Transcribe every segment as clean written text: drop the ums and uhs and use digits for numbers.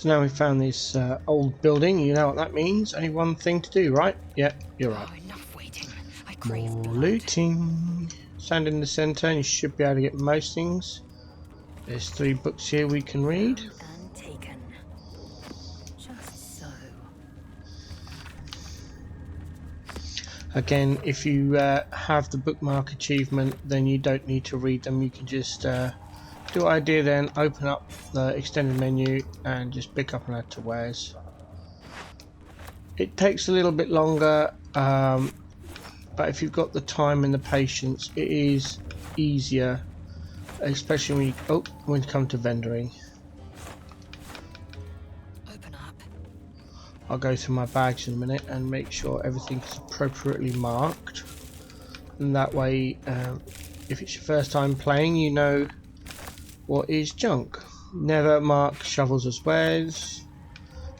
So now we've found this old building. You know what that means. Only one thing to do, right? Yeah, you're right. Oh, enough waiting. I crave More blood. looting. Stand in the centre and you should be able to get most things. There's 3 books here we can read. Found and taken. Just so. Again, if you have the bookmark achievement, then you don't need to read them. You can just do what I did then, open up the extended menu and just pick up and add to wares. It takes a little bit longer, but if you've got the time and the patience, it is easier, especially when you come to vendoring. Open up. I'll go through my bags in a minute and make sure everything is appropriately marked, and that way if it's your first time playing, you know what is junk. Never mark shovels as wares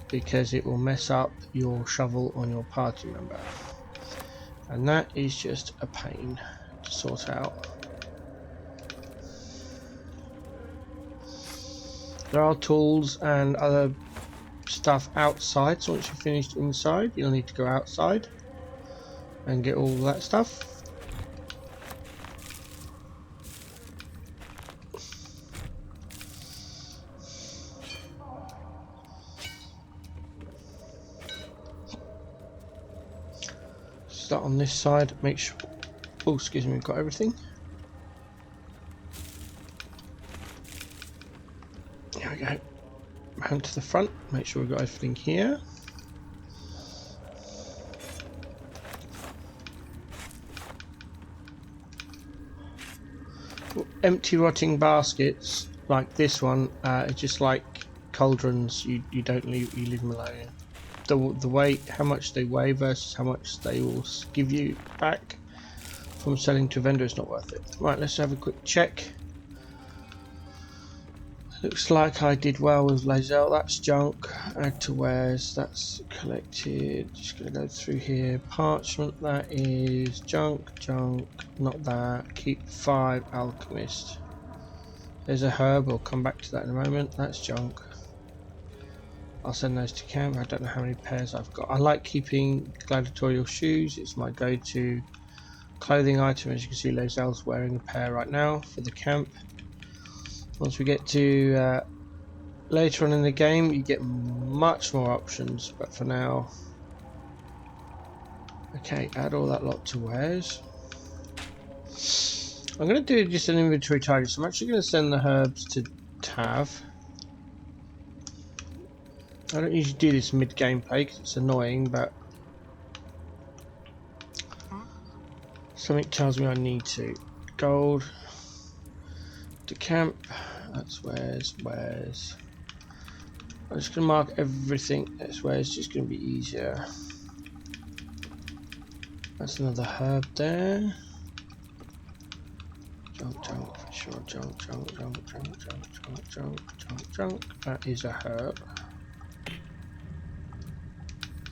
because it will mess up your shovel on your party member, and that is just a pain to sort out. There are tools and other stuff outside, so once you've finished inside you'll need to go outside and get all that stuff. Start on this side, make sure, oh excuse me, we've got everything. There we go. Round to the front, make sure we've got everything here. Empty rotting baskets like this one are just like cauldrons. You don't leave, you leave them alone. The weight, how much they weigh versus how much they will give you back from selling to a vendor is not worth it. Right, let's have a quick check. Looks like I did well with Lazelle. That's junk. Add to wares. That's collected. Just gonna go through here. Parchment. That is junk. Not that. Keep 5. Alchemist. There's a herb. We'll come back to that in a moment. That's junk. I'll send those to camp. I don't know how many pairs I've got. I like keeping gladiatorial shoes. It's my go-to clothing item. As you can see, Lazelle's wearing a pair right now for the camp. Once we get to later on in the game, you get much more options, but for now, okay, add all that lot to wares. I'm going to do just an inventory target, so I'm actually going to send the herbs to Tav. I don't usually do this mid-gameplay because it's annoying, but something tells me I need to. Gold to camp. That's wares. I'm just going to mark everything. That's where it's just going to be easier. That's another herb there. Junk, for sure. Junk. That is a herb.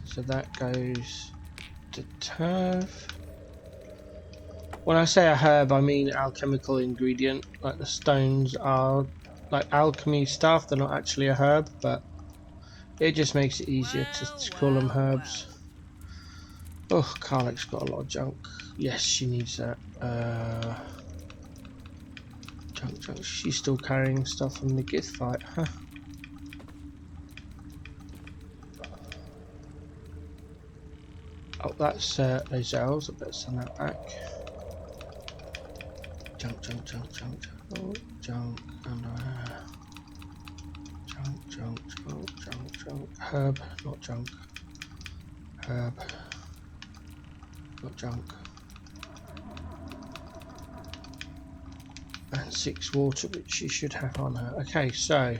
So that goes to Tav. When I say a herb, I mean alchemical ingredient. Like the stones are like alchemy stuff. They're not actually a herb, but it just makes it easier to call them herbs. Oh, Carlick's got a lot of junk. Yes, she needs that. Junk. She's still carrying stuff from the Gith fight, huh? Oh, that's Lazelle's. I better send that back. Junk. Oh, junk. Junk. Herb, not junk. Herb, not junk. And 6 water, which she should have on her. Okay, so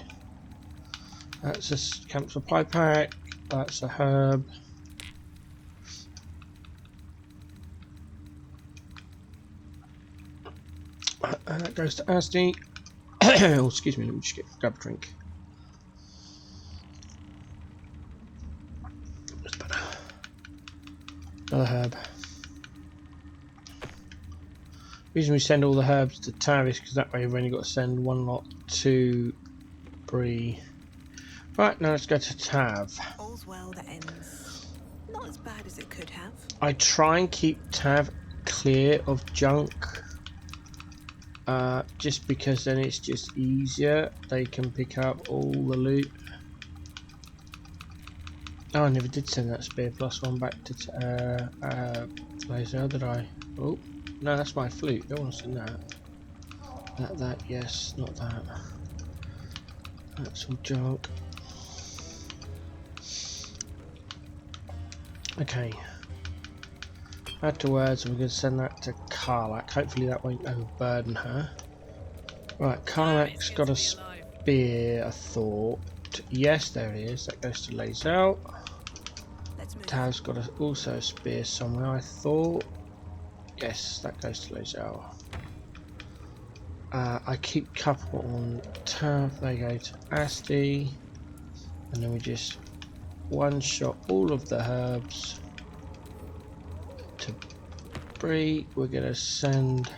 that's a camp supply pack. That's a herb. That goes to Asdi. Oh, excuse me, let me just grab a drink. That's better. Another herb. The reason we send all the herbs to Tav is because that way we've only got to send one lot to Bree. Right, now let's go to Tav. All's well that ends not as bad as it could have. I try and keep Tav clear of junk. Just because then it's just easier. They can pick up all the loot. Oh, I never did send that spear +1 back to Laser, did I? Oh, no, that's my flute. Don't want to send that. That, yes, not that. That's all junk. Okay. Add to words, and we're going to send that to Karlak. Hopefully that won't overburden her. Right, Karlak's got a spear, I thought. Yes, there it is. That goes to Lazel. Tav's got also a spear somewhere, I thought. Yes, that goes to Lazel. I keep couple on Tav. They go to Asti. And then we just one-shot all of the herbs to Bree. We're going to send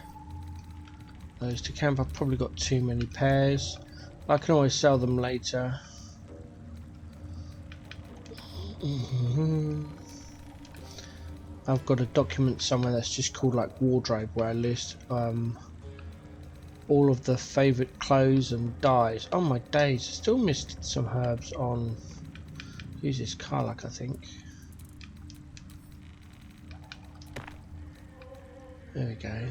those to camp. I've probably got too many pairs. I can always sell them later. I've got a document somewhere that's just called like wardrobe, where I list all of the favourite clothes and dyes. Oh my days, I still missed some herbs on, who's this, Karlak I think. There we go.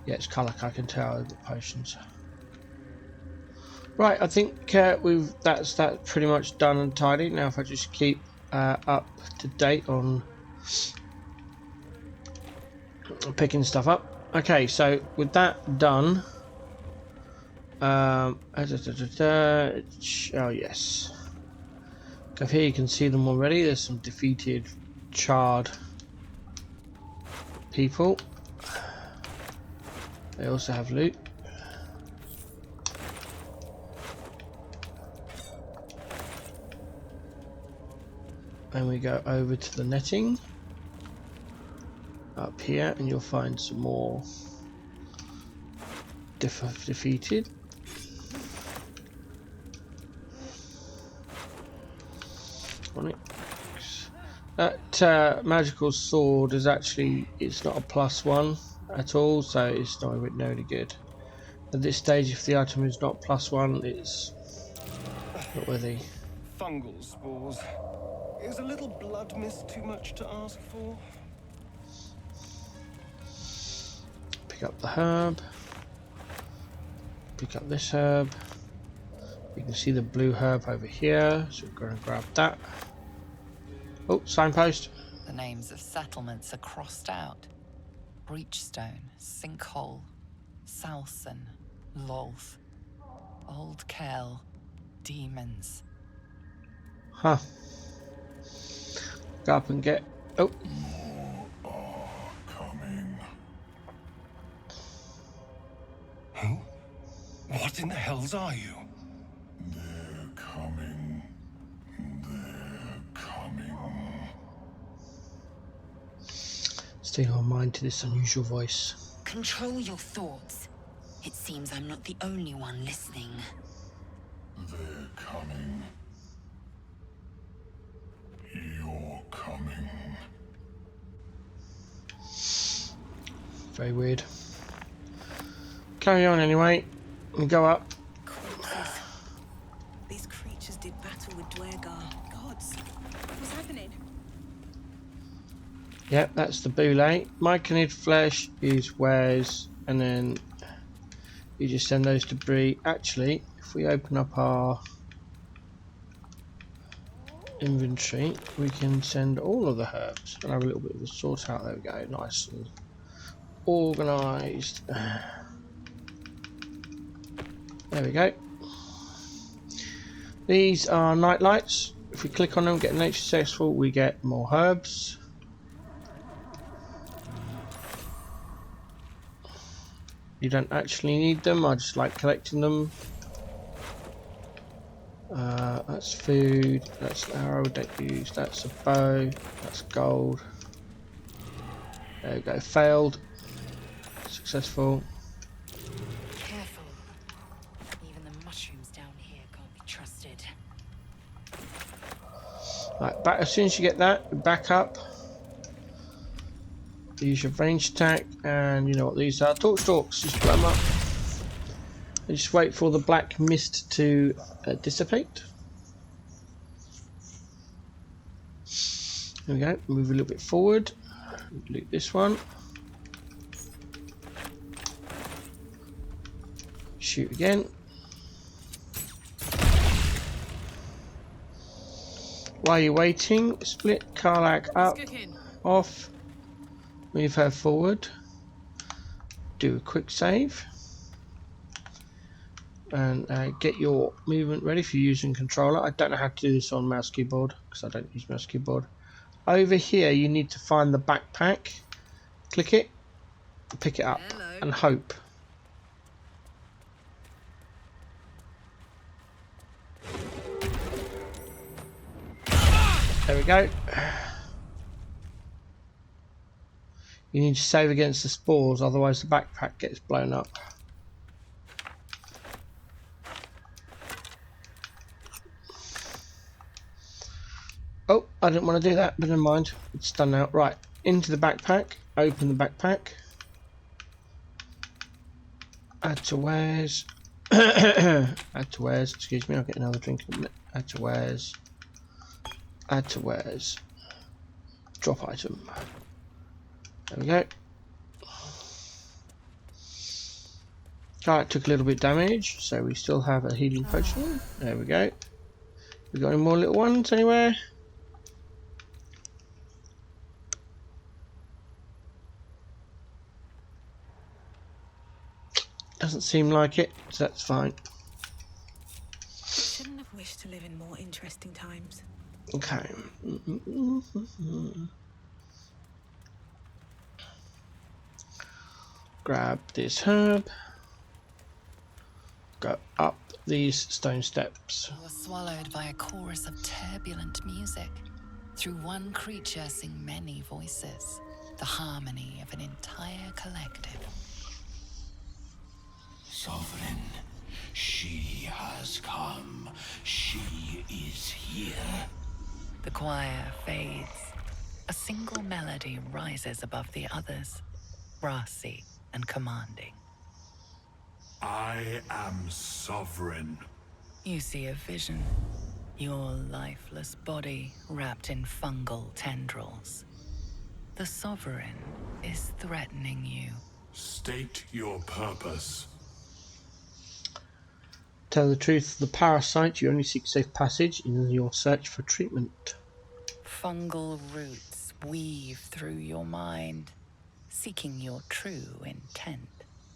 Yeah, it's Karlak, I can tell the potions. Right, I think that's pretty much done and tidy. Now if I just keep up to date on picking stuff up. Okay, so with that done, oh yes, up here you can see them already. There's some defeated, charred people. They also have loot. And we go over to the netting up here, and you'll find some more defeated. On it. That magical sword is actually, it's not a +1 at all, so it's not really good. At this stage, if the item is not +1, it's not worthy. Fungal spores. Is a little blood mist too much to ask for? Pick up the herb. Pick up this herb. You can see the blue herb over here, so we're going to grab that. Oh, signpost. The names of settlements are crossed out. Breachstone, Sinkhole, Salson, Lolth, Old Kell, Demons. Huh. Go up and get... Oh. More are coming. Who? What in the hells are you? They're coming. They're coming. Steal our mind to this unusual voice. Control your thoughts. It seems I'm not the only one listening. They're coming. You're coming. Very weird. Carry on anyway. We go up. Corpses. These creatures did battle with Dwergar. Gods. What's happening? Yep, that's the boule. Myconid flesh is Wes, and then you just send those to Bree. Actually, if we open up our inventory, we can send all of the herbs and have a little bit of a sort out. There we go, nice and organised. There we go. These are night lights. If we click on them, get nature successful, we get more herbs. You don't actually need them, I just like collecting them. That's food, that's an arrow, don't use, that's a bow, that's gold. There we go, failed. Successful. Careful. the mushrooms down here can't be trusted. Right, back as soon as you get that, back up. Use your range attack, and you know what these are. Torch stalks, just blow them up. And just wait for the black mist to dissipate. There we go, move a little bit forward. Loot this one. Shoot again. While you're waiting, split Karlak up, off, move her forward, do a quick save, and get your movement ready if you're using controller. I don't know how to do this on mouse keyboard because I don't use mouse keyboard. Over here you need to find the backpack, click it, pick it up, and hope. There we go. You need to save against the spores, otherwise the backpack gets blown up. Oh, I didn't want to do that, but never mind. It's done now. Right, into the backpack. Open the backpack. Add to wares. Add to wares. Excuse me, I'll get another drink in a minute. Add to wares. Add to wares. Drop item. There we go. Alright, took a little bit of damage, so we still have a healing potion. There we go. We got any more little ones anywhere? Doesn't seem like it, so that's fine. Shouldn't have wished to live in more interesting times. Okay. Grab this herb. Go up these stone steps. You are swallowed by a chorus of turbulent music. Through one creature sing many voices, the harmony of an entire collective. Sovereign, she has come. She is here. The choir fades. A single melody rises above the others, brassy and commanding. I am sovereign. You see a vision. Your lifeless body wrapped in fungal tendrils. The Sovereign is threatening you. State your purpose. Tell the truth, the parasite, you only seek safe passage in your search for treatment. Fungal roots weave through your mind, seeking your true intent.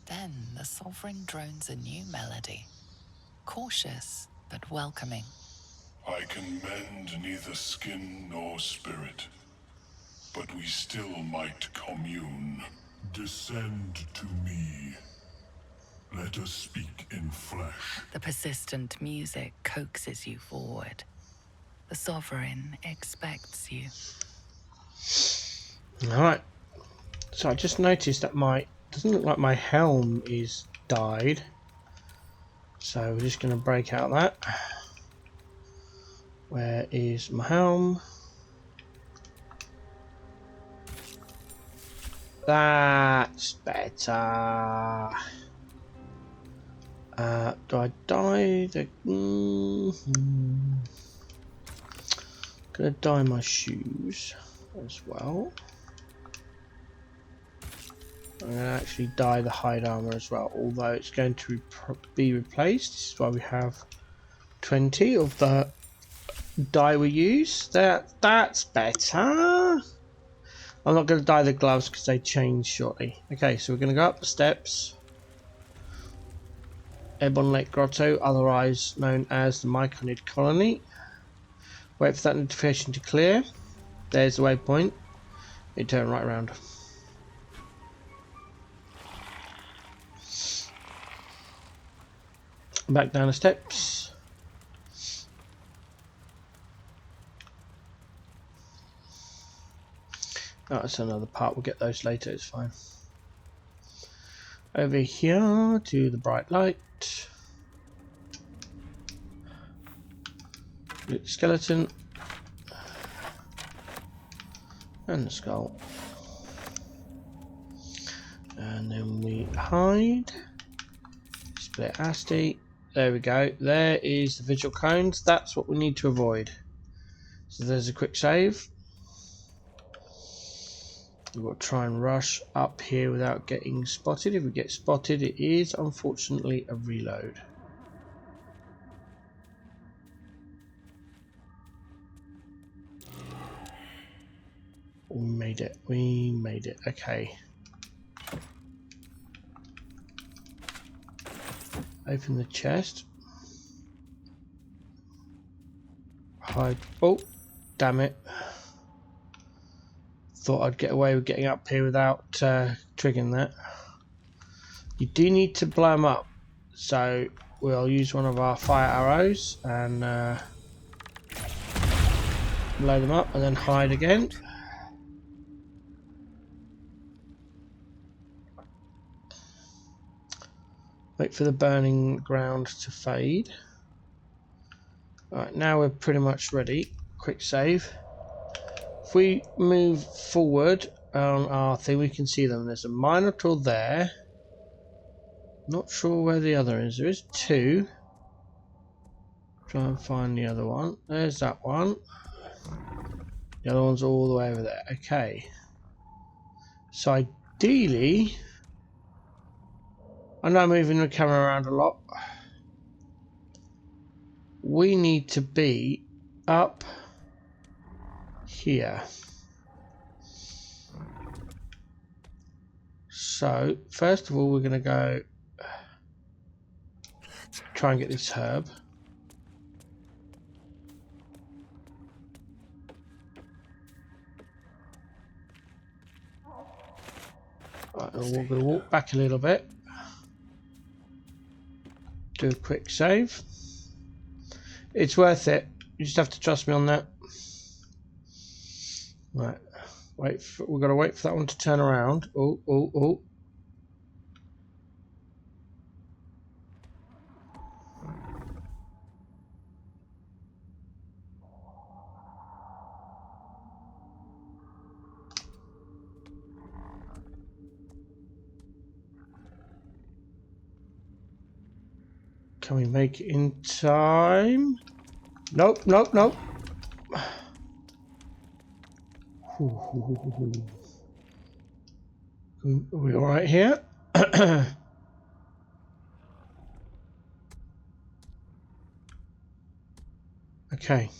Then the Sovereign drones a new melody, cautious but welcoming. I can mend neither skin nor spirit, but we still might commune. Descend to me. Let us speak in flesh. The persistent music coaxes you forward. The Sovereign expects you. Alright. So I just noticed that doesn't look like my helm is dyed. So we're just going to break out that. Where is my helm? That's better. Do I dye the... Gonna dye my shoes as well. I'm gonna actually dye the hide armor as well, although it's going to be replaced. This is why we have 20 of the dye we use. That's better. I'm not going to dye the gloves because they change shortly. Okay, so we're going to go up the steps. Ebon Lake Grotto, otherwise known as the Myconid Colony. Wait for that notification to clear. There's the waypoint. You turn right around. Back down the steps. Oh, that's another part. We'll get those later. It's fine. Over here to the bright light. Skeleton. And the skull. And then we hide. Split Asti. There we go. There is the visual cones. That's what we need to avoid. So there's a quick save. We've got to try and rush up here without getting spotted. If we get spotted, it is unfortunately a reload. We made it. We made it. Okay. Open the chest. Hide. Oh, damn it. Thought I'd get away with getting up here without triggering that. You do need to blow them up. So we'll use one of our fire arrows and blow them up and then hide again. Wait for the burning ground to fade. Alright, now we're pretty much ready. Quick save. If we move forward on our thing, we can see them. There's a Minotaur there. Not sure where the other is. There is two. Try and find the other one. There's that one. The other one's all the way over there. Okay. So ideally, I know I'm moving the camera around a lot. We need to be up here. So first of all, we're going to go try and get this herb. Right, and we're going to walk back a little bit. Do a quick save. It's worth it. You just have to trust me on that. Right. We've got to wait for that one to turn around. Oh, oh, oh. Can we make it in time? Nope, nope, nope. Are we alright here? Okay.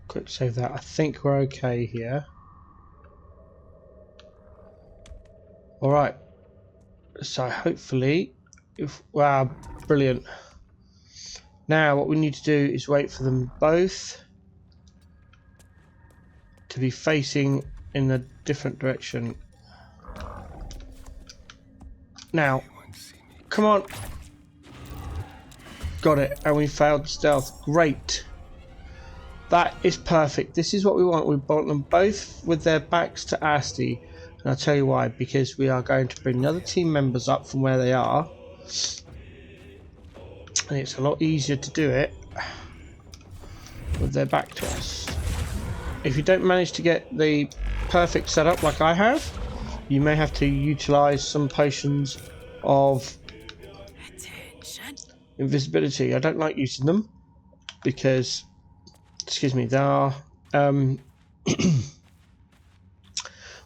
Quick save that. I think we're okay here. Alright. So hopefully, wow, brilliant. Now what we need to do is wait for them both to be facing in a different direction. Now, come on. Got it, and we failed stealth. Great. That is perfect. This is what we want. We want them both with their backs to Asti. And I'll tell you why. Because we are going to bring the other team members up from where they are. And it's a lot easier to do it with their back to us. If you don't manage to get the perfect setup like I have, you may have to utilize some potions of invisibility. I don't like using them because, excuse me, they are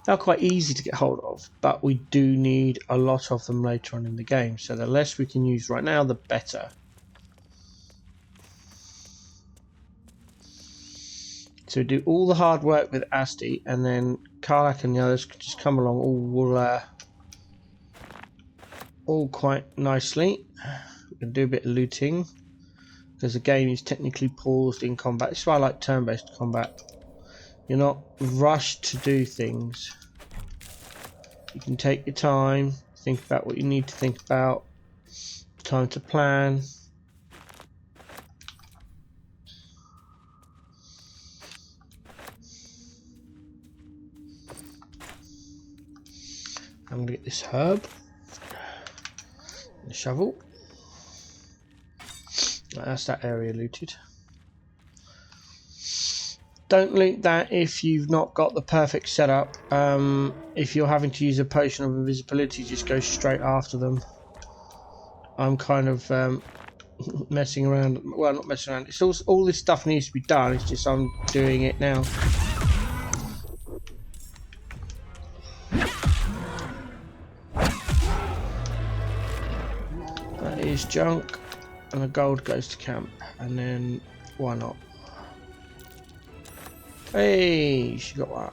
they're quite easy to get hold of, but we do need a lot of them later on in the game. So the less we can use right now, the better. So do all the hard work with Asti, and then Karlak and the others can just come along all quite nicely. We can do a bit of looting because the game is technically paused in combat. This is why I like turn-based combat. You're not rushed to do things. You can take your time, Think about what you need to think about. Time to plan. I'm going to get this herb. And a shovel. That's that area looted. Don't loot that if you've not got the perfect setup. If you're having to use a potion of invisibility, just go straight after them. I'm kind of messing around. Well, not messing around. It's all this stuff needs to be done. It's just I'm doing it now. That is junk, and the gold goes to camp. And then why not? Hey, she got one.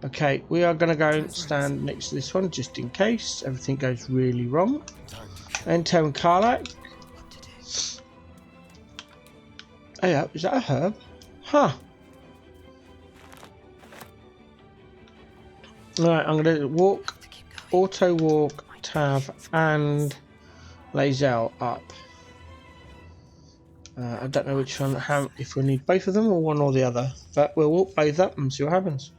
Okay, we are going to go and stand next to this one just in case everything goes really wrong. Enter and Karlak. Oh yeah, is that a herb? Huh. Right, I'm going to walk, auto walk, Tav and Lae'zel up. I don't know which one, if we need both of them or one or the other, but we'll walk both up and see what happens.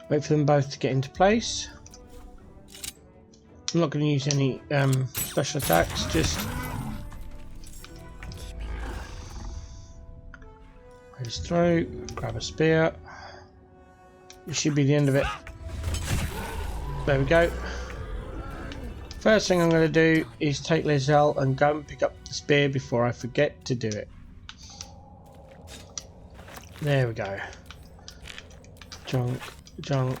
Wait for them both to get into place. I'm not going to use any special attacks, just raise throw, grab a spear. This should be the end of it. There we go. First thing I'm going to do is take Lae'zel and go and pick up the spear before I forget to do it. There we go. Junk, junk.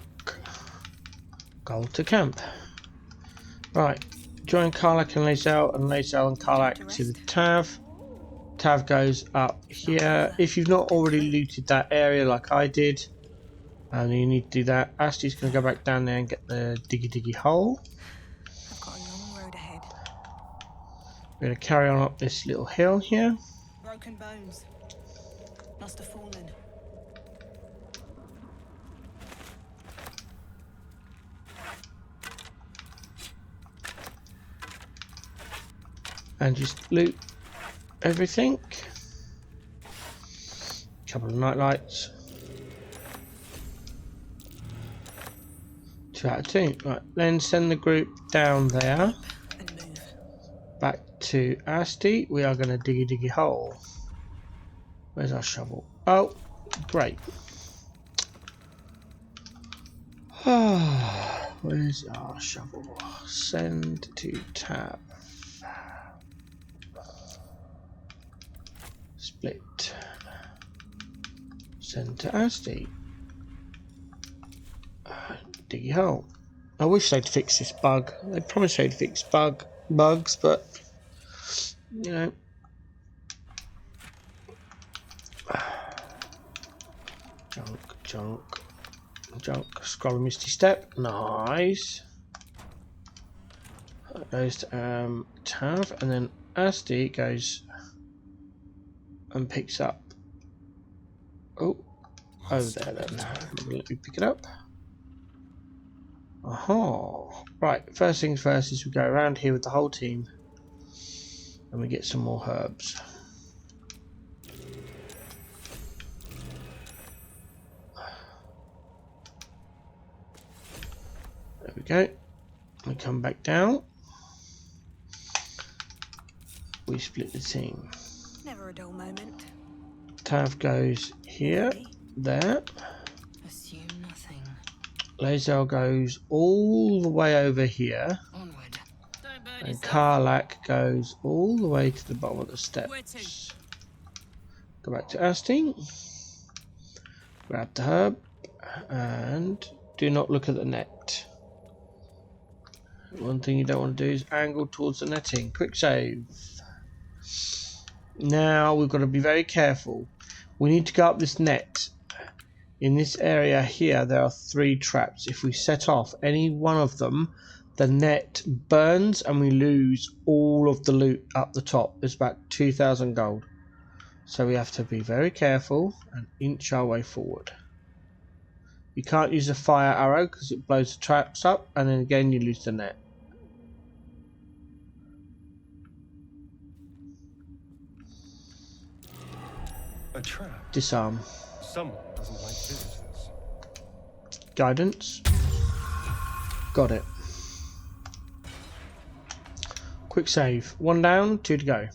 Gold to camp. Right, join Karlak and Lae'zel and Karlak to the Tav. Tav goes up here. If you've not already looted that area like I did, and you need to do that, Asti's going to go back down there and get the diggy hole. I've got a long road ahead. We're going to carry on up this little hill here. Broken bones. Must have fallen. And just loot everything. Couple of night lights. 2 out of 2. Right, then send the group down there. And move. Back to Asti. We are going to diggy hole. Where's our shovel? Oh, great. Where's our shovel? Send to tab. Split. Send to Asti. Diggy hole. I wish they'd fix this bug. They promised they'd fix bugs, but you know. Junk. Scroll Misty Step. Nice. That goes to Tav, and then Asti goes and picks up. Oh, over there then. Let me pick it up. Aha. Right, first things first is we go around here with the whole team and we get some more herbs. There we go. We come back down. We split the team. Never a dull moment. Tav goes here, there. Assume nothing. Lae'zel goes all the way over here. Onward. Don't burn And yourself. Karlak goes all the way to the bottom of the steps. Go back to Asti. Grab the herb. And do not look at the net. One thing you don't want to do is angle towards the netting. Quick save. Now we've got to be very careful. We need to go up this net. In this area here there are 3 traps. If we set off any one of them, the net burns and we lose all of the loot up the top. There's about 2,000 gold. So we have to be very careful and inch our way forward. You can't use a fire arrow because it blows the traps up, and then again you lose the net. A trap. Disarm. Someone doesn't like visitors. Guidance. Got it. Quick save. 1 down, 2 to go.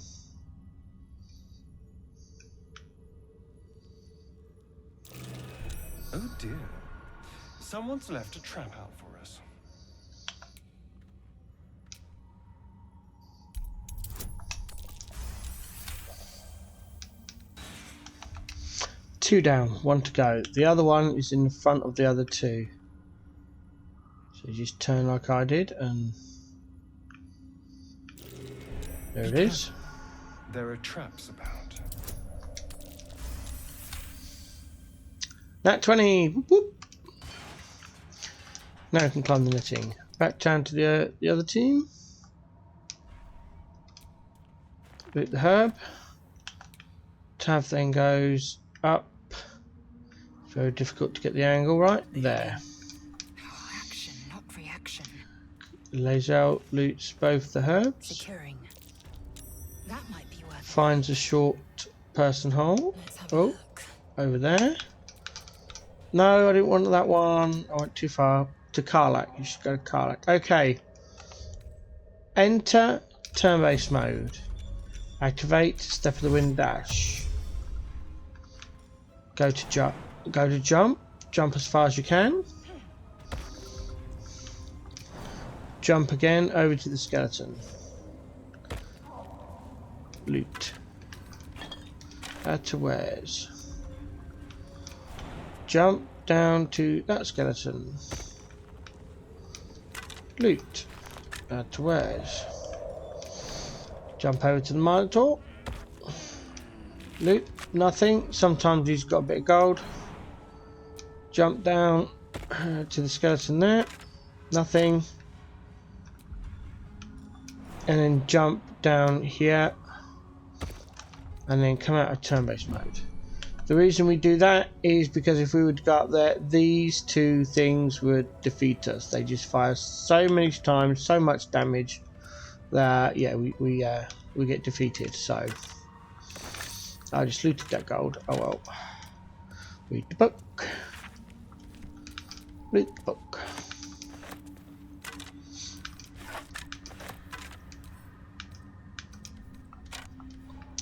Oh dear. Someone's left a trap out for us. Two down, 1 to go. The other one is in the front of the other 2. So you just turn like I did, and there it is. There are traps about. Nat 20. Whoop, whoop. Now we can climb the netting. Back down to the other team. Loot the herb. Tav then goes up. Very difficult to get the angle right. There. Action, not reaction. Lazel loots both the herbs. Securing. That might be worth it. Finds a short person hole. Let's have a Oh, look. over there. No, I didn't want that one. I went too far. To Karlak. You should go to Karlak. Okay. Enter turn-based mode. Activate step of the wind dash. Go to jump. Go to jump. Jump as far as you can. Jump again over to the skeleton. Loot. Add to wares. Jump down to that skeleton. Loot. Add to wares. Jump over to the Minotaur. Loot. Nothing. Sometimes he's got a bit of gold. Jump down to the skeleton there. Nothing. And then jump down here. And then come out of turn-based mode. The reason we do that is because if we would go up there, these two things would defeat us. They just fire so many times, so much damage that yeah, we get defeated. So I just looted that gold. Oh well. Read the book. Read the book.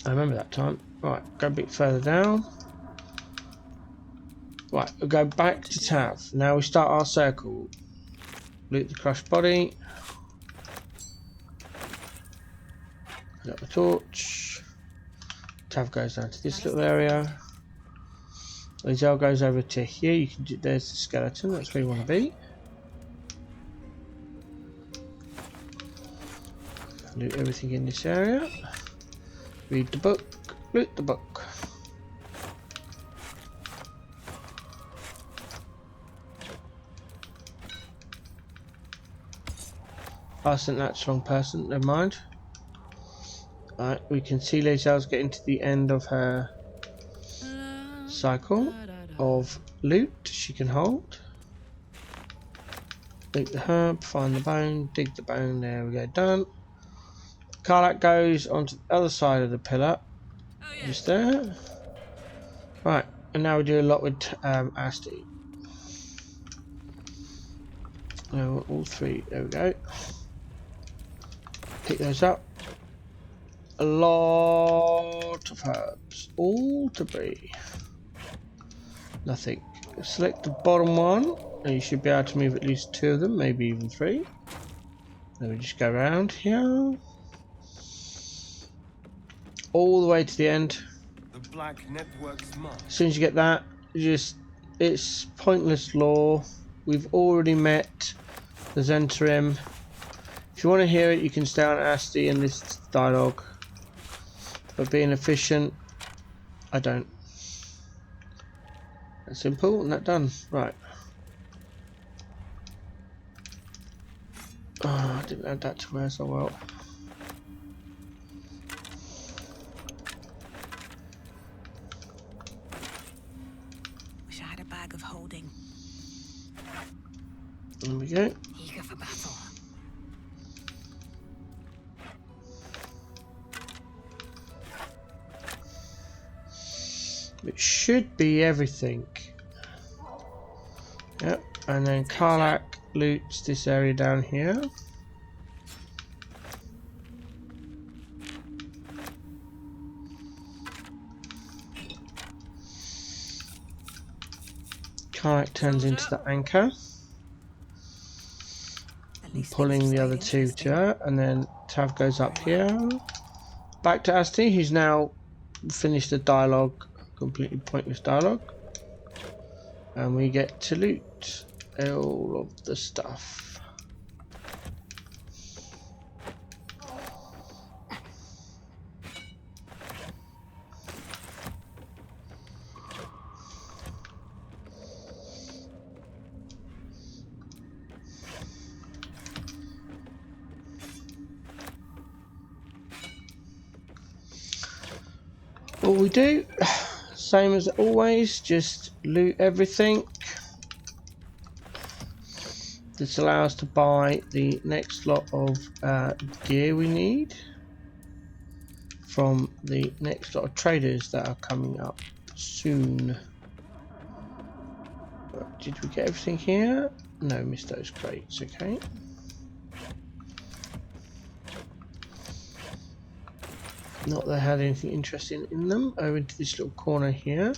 I remember that time. Right, go a bit further down. Right, we'll go back to Tav. Now we start our circle. Loot the crushed body. Got the torch. Tav goes down to this little area. Lazel goes over to here. You can do, there's the skeleton. That's where you want to be. Loot everything in this area. Read the book. Loot the book. I think that's the wrong person. Never mind. Alright, we can see Lazel's getting to the end of her cycle of loot she can hold. Loot the herb, find the bone, dig the bone, there we go, done. Karlak goes onto the other side of the pillar, just there. Right, and now we do a lot with Asti. No, all 3, there we go. Pick those up. A lot of herbs, all to be. Nothing. Select the bottom one, and you should be able to move at least 2 of them, maybe even 3. Then we just go around here, all the way to the end. The black network's mark. As soon as you get that, it's pointless lore. We've already met the Zentarim. If you want to hear it, you can stay on Asti in this dialogue. But being efficient, I don't. That's simple and that done. Right. Oh, I didn't add that to where so well. Wish I had a bag of holding. There we go. Eager for battle. It should be everything. Yep, and then Karlak loots this area down here. Karlak turns into the anchor, At least things pulling have the other stayed two to interesting. her, and then Tav goes up here. Back to Asti, who's now finished the dialogue, completely pointless dialogue. And we get to loot all of the stuff. What we do, same as always, just loot everything. This allows us to buy the next lot of gear we need from the next lot of traders that are coming up soon. Did we get everything here? No, missed those crates, okay. Not that I had anything interesting in them. Over into this little corner here.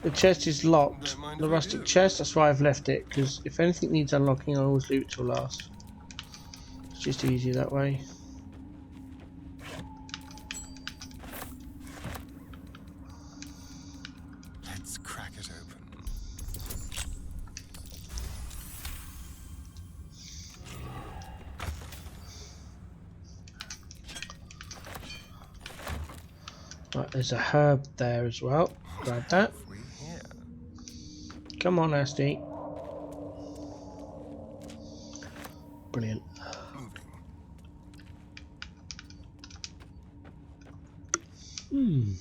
The chest is locked. The rustic chest, that's why I've left it, because if anything needs unlocking, I always leave it till last. It's just easier that way. Let's crack it open. Right, there's a herb there as well. Grab that. We here. Come on, Asti. Brilliant. Moving.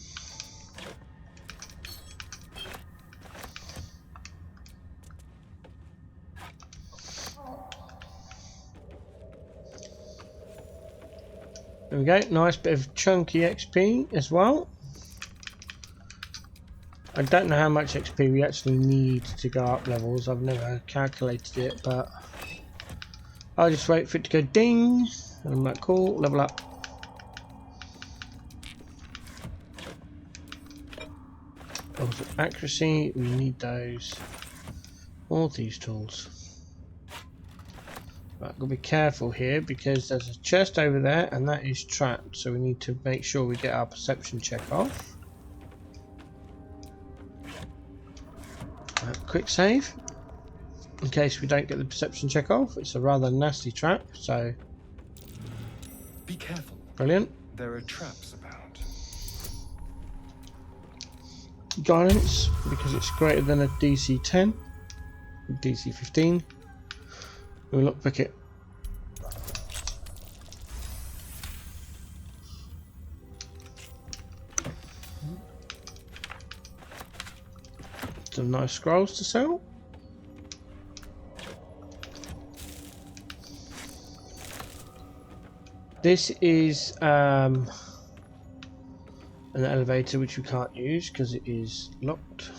There we go. Nice bit of chunky XP as well. I don't know how much XP we actually need to go up levels. I've never calculated it, but I'll just wait for it to go ding. And I'm like, cool, level up. Levels of accuracy, we need those. All these tools. Right, gotta be careful here because there's a chest over there and that is trapped, so we need to make sure we get our perception check off. Quick save in case we don't get the perception check off. It's a rather nasty trap, so Be careful. brilliant. There are traps about. Guidance, because it's greater than a DC 10, DC 15. We'll lockpick it. Some nice scrolls to sell. This is an elevator which we can't use because it is locked.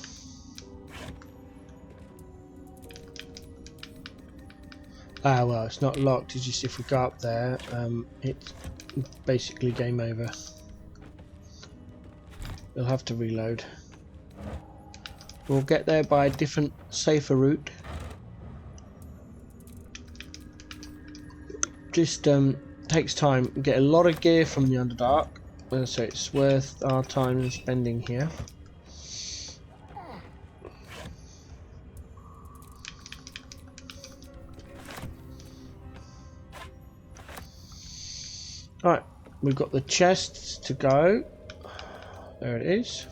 Ah, well, it's not locked, it's just if we go up there, it's basically game over. We'll have to reload. We'll get there by a different, safer route. Just takes time. We get a lot of gear from the Underdark, so it's worth our time spending here. Right, We've got the chests to go. There it is.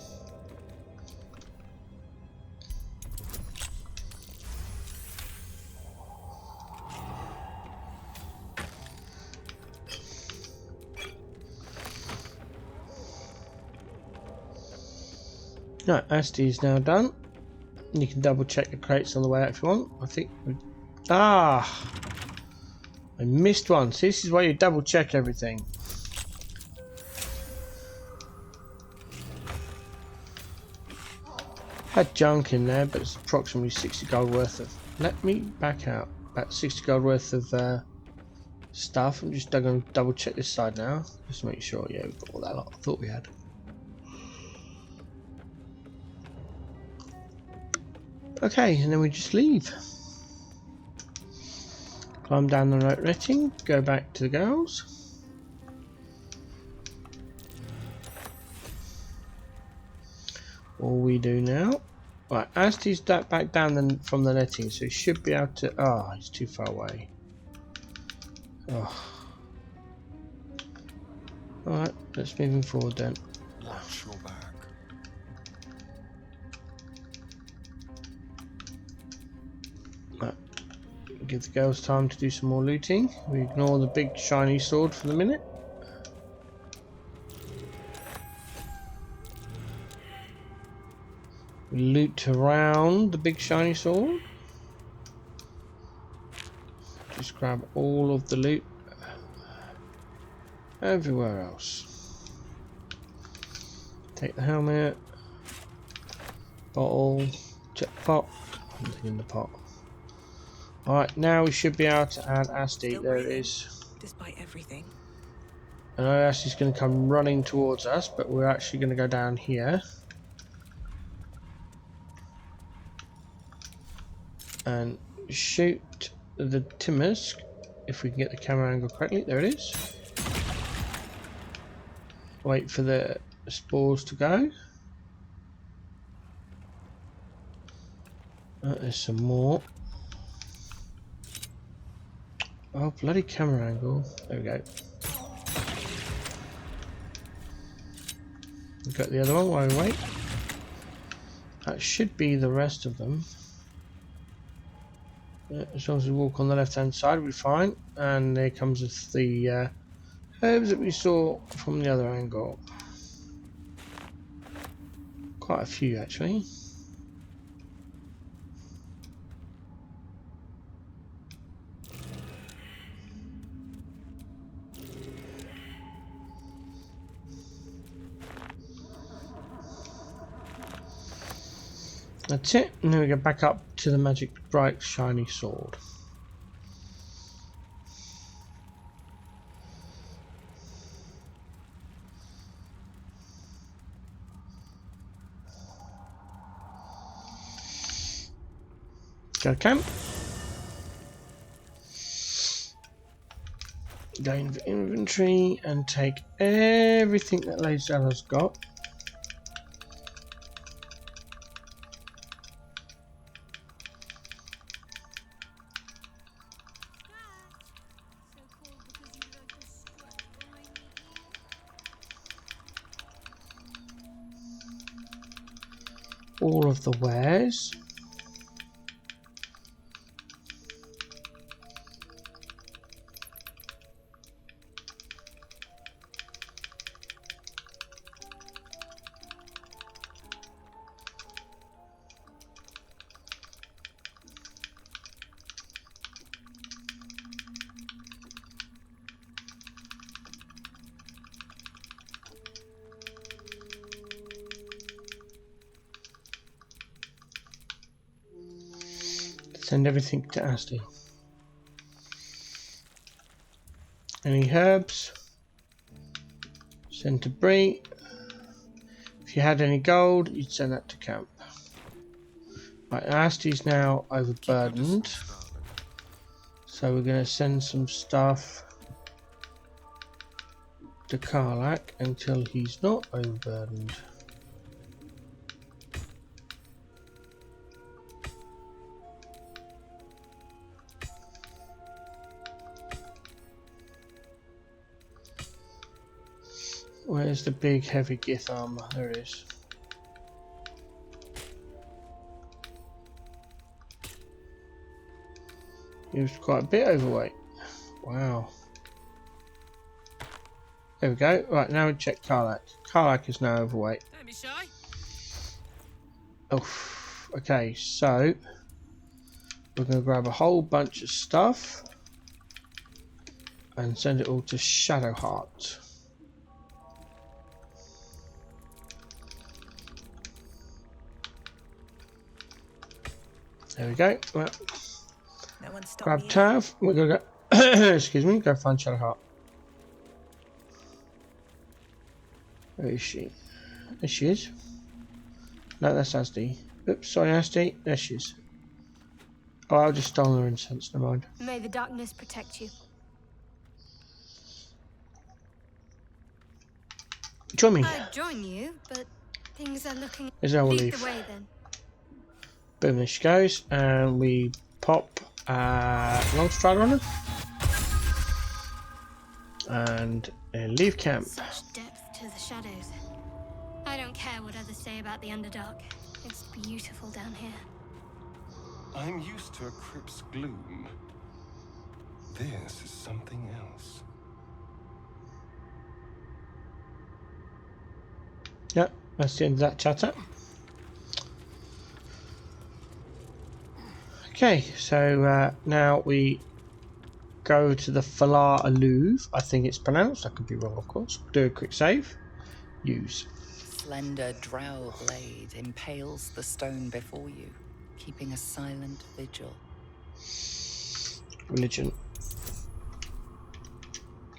Right, Asti is now done. You can double check the crates on the way out if you want. I think I missed one. So this is why you double check everything. Had junk in there, but it's approximately 60 gold worth of. Let me back out. About 60 gold worth of stuff. I'm just going to double check this side now, just to make sure. Yeah, we've got all that lot. I thought we had. Okay, and then we just leave. Climb down the rope netting, go back to the girls. All we do now. Right, Asti's back down from the netting, so he should be able to. Oh, he's too far away. Oh. Alright, let's move him forward then. Watch your back. Right. Give the girls time to do some more looting. We ignore the big shiny sword for the minute. We loot around the big shiny sword. Just grab all of the loot everywhere else. Take the helmet, bottle, jetpack, nothing in the pot. Alright, now we should be able to add Asti. Still There it breathing, is. despite everything. I know Asti's going to come running towards us, but we're actually going to go down here. And shoot the Timisk, if we can get the camera angle correctly. There it is. Wait for the spores to go. There's some more. Oh, bloody camera angle. There we go. We've got the other one while we wait. That should be the rest of them. As long as we walk on the left hand side, we're fine. And there comes the herbs that we saw from the other angle. Quite a few actually. That's it. And then we go back up to the magic bright shiny sword. Go to camp. Go into inventory and take everything that Lae'zel's got. All of the wares. Send everything to Asti. Any herbs? Send to Bree. If you had any gold, you'd send that to camp. Right, Asti's now overburdened. So we're going to send some stuff to Karlak until he's not overburdened. Where's the big heavy Gith armor? There it is. He was quite a bit overweight. Wow. There we go. Right, now we check Karlach. Karlach is now overweight. Don't be shy. Oh, okay, so we're going to grab a whole bunch of stuff and send it all to Shadowheart. There we go. Well, No one stopped grab me. Tav. We're going to go. Excuse me. Go find Shadowheart. Where is she? There she is. No, that's Asdi. Oops, sorry, Asdi. There she is. Oh, I'll just stole her incense. Never mind. May the darkness protect you. Join me. I'd join you, but things are looking... There's our Lead leaf. the way, then. Boom, there she goes. And we pop Longstride on her. And leave camp. Such depth to the shadows. I don't care what others say about the Underdark. It's beautiful down here. I'm used to a crypt's gloom. This is something else. Yep, that's the end of that chatter. Okay, so now we go to the Falar Aluv. I think it's pronounced. I could be wrong, of course. Do a quick save. Use. Slender drow blade impales the stone before you, keeping a silent vigil. Religion.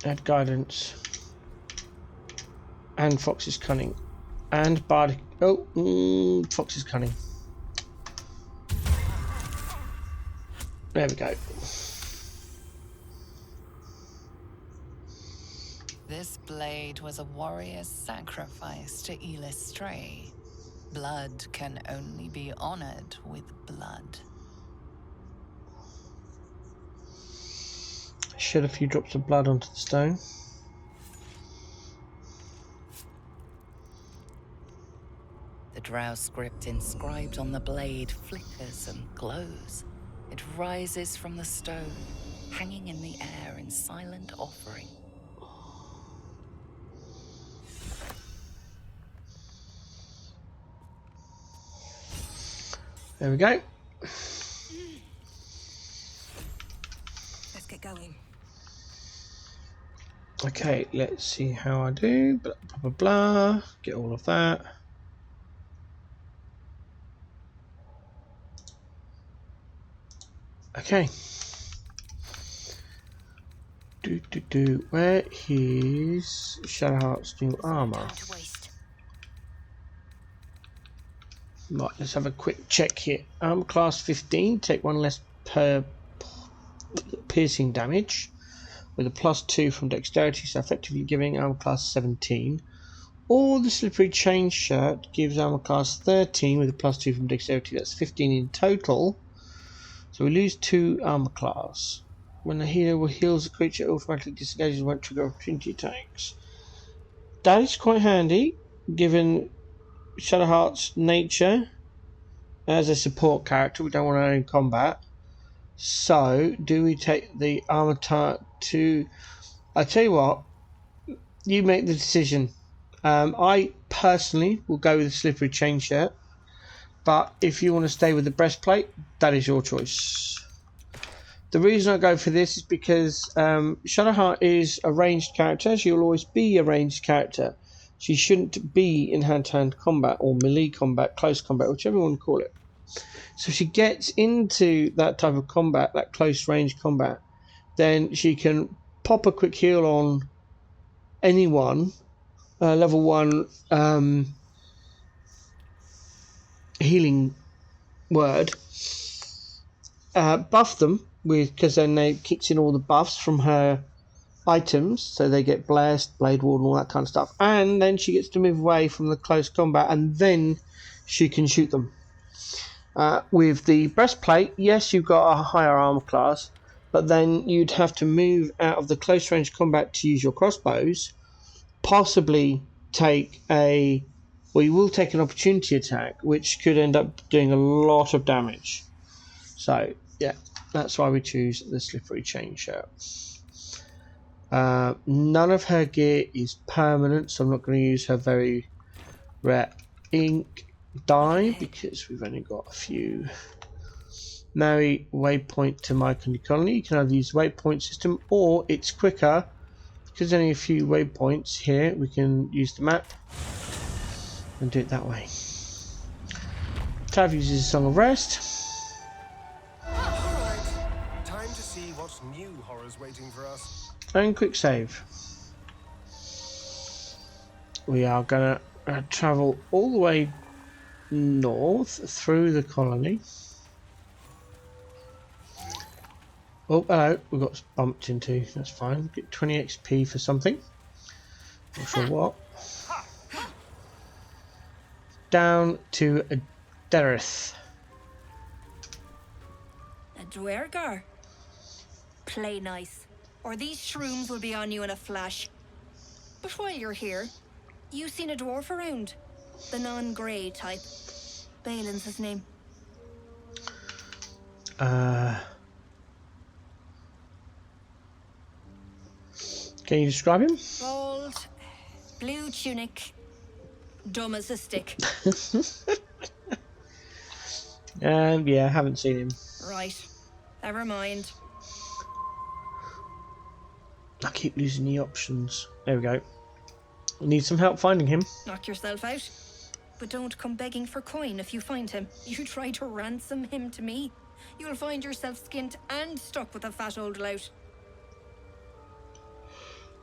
Add guidance. And Fox's cunning. And bardic. Oh, Fox's cunning. There we go. This blade was a warrior's sacrifice to Illustray. Blood can only be honored with blood. Shed a few drops of blood onto the stone. The drow script inscribed on the blade flickers and glows. It rises from the stone, hanging in the air in silent offering. There we go. Let's get going. Okay, let's see how I do. Blah, blah, blah, blah. Get all of that. Okay. Where is Shadowheart's new armor? Time to waste. Right, let's have a quick check here. Armor class 15, take 1 less per piercing damage, with a +2 from dexterity, so effectively giving armor class 17. Or the slippery chain shirt gives armor class 13 with a +2 from dexterity, that's 15 in total. So we lose 2 armor class. When the healer heals a creature, it automatically disengages and won't trigger opportunity attacks. That is quite handy, given Shadowheart's nature as a support character. We don't want her in combat. So, do we take the armor to... I tell you what, you make the decision. I personally will go with the slippery chain shirt, but if you want to stay with the breastplate, that is your choice. The reason I go for this is because Shadowheart is a ranged character. She will always be a ranged character. She shouldn't be in hand-to-hand combat or melee combat, close combat, whichever you want to call it. So if she gets into that type of combat, that close range combat, then she can pop a quick heal on anyone, level 1 healing word, buff them with, because then they kicks in all the buffs from her items, so they get blessed, blade ward, and all that kind of stuff, and then she gets to move away from the close combat, and then she can shoot them. With the breastplate, yes, you've got a higher armor class, but then you'd have to move out of the close range combat to use your crossbows, possibly take a... We will take an opportunity attack, which could end up doing a lot of damage. So, yeah, that's why we choose the Slippery Chain Shirt. None of her gear is permanent, so I'm not going to use her very rare ink dye because we've only got a few. Marry waypoint to my colony. You can either use the waypoint system, or it's quicker because there's only a few waypoints here. We can use the map and do it that way. Tav uses a Song of Rest. Alright, time to see what new horror's waiting for us. And quick save. We are going to travel all the way north through the colony. Oh, hello. We got bumped into. That's fine. Get 20 XP for something. Not sure what. Down to Dereth. A Dwergar? Play nice, or these shrooms will be on you in a flash. But while you're here, you seen a dwarf around? The non-grey type. Balin's his name. Can you describe him? Bald, blue tunic, dumb as a stick. Yeah, I haven't seen him. Right, never mind. I keep losing the options. There we go. Need some help finding him. Knock yourself out. But don't come begging for coin if you find him. You try to ransom him to me, you'll find yourself skinned and stuck with a fat old lout.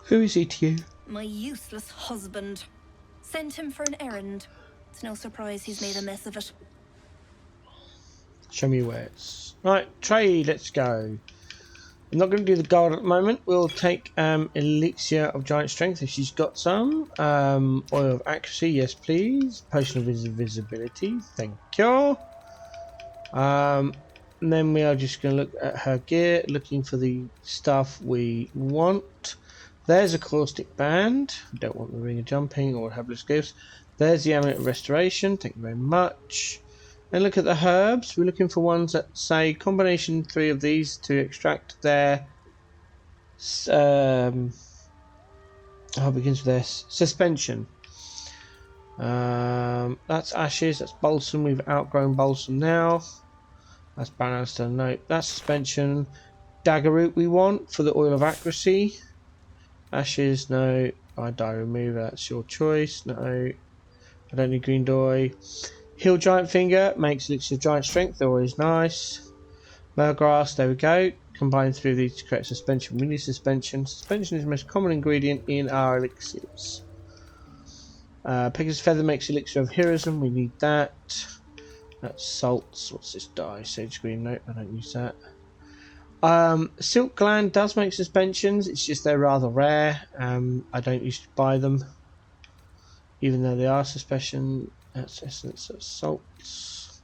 Who is he to you? My useless husband. Sent him for an errand. It's no surprise he's made a mess of it. Show me where it's... Right, trade, let's go. I'm not going to do the gold at the moment. We'll take Elixir of Giant Strength if she's got some. Oil of Accuracy, yes please. Potion of Invisibility, thank you. And then we are just going to look at her gear, looking for the stuff we want. There's a Caustic Band. We don't want the Ring of Jumping or Helpless Gifts. There's the Amulet of Restoration, thank you very much. And look at the herbs. We're looking for ones that say combination 3 of these to extract their it begins with this suspension. That's ashes. That's balsam. We've outgrown balsam now. That's banister. No, that's suspension. Dagger root we want for the oil of accuracy. Ashes. No. I die remover. That's your choice. No. I don't need green dye. Heal Giant Finger makes Elixir of Giant Strength, they're always nice. Murgrass, there we go. Combine 3 of these to create suspension. We need suspension. Suspension is the most common ingredient in our elixirs. Pegasus Feather makes Elixir of Heroism, we need that. That's salts. What's this dye? Sage Green, no, I don't use that. Silk Gland does make suspensions, it's just they're rather rare. I don't used to buy them, even though they are suspension. That's essence of salts,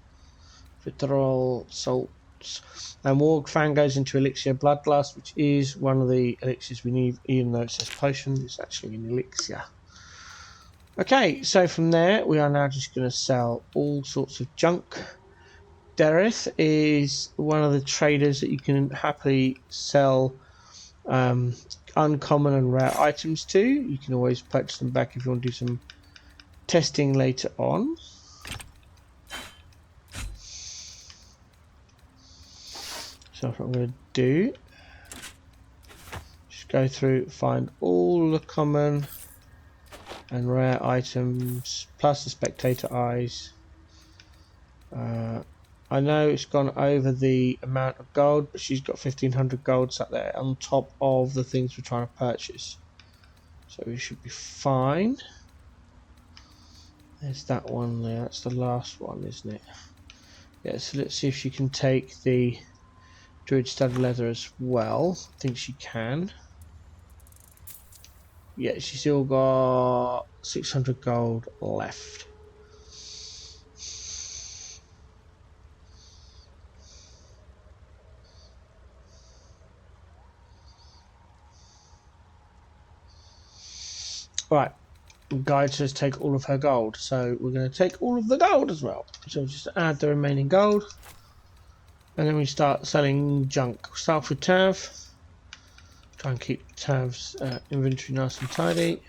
vitriol, salts, and Warg Fan goes into Elixir Bloodlust, which is one of the elixirs we need, even though it says potion, it's actually an elixir. Okay, so from there we are now just going to sell all sorts of junk. Dereth is one of the traders that you can happily sell uncommon and rare items to. You can always purchase them back if you want to do some testing later on. So what I'm going to do, just go through, find all the common and rare items plus the spectator eyes. I know it's gone over the amount of gold, but she's got 1500 gold sat there on top of the things we're trying to purchase, so we should be fine. There's that one there, that's the last one, isn't it? Yeah, so let's see if she can take the Druid Stud Leather as well. I think she can. Yeah, she's still got 600 gold left. Right, guide says take all of her gold, so we're going to take all of the gold as well. So we'll just add the remaining gold, and then we start selling junk. We'll start off with Tav. Try and keep Tav's inventory nice and tidy.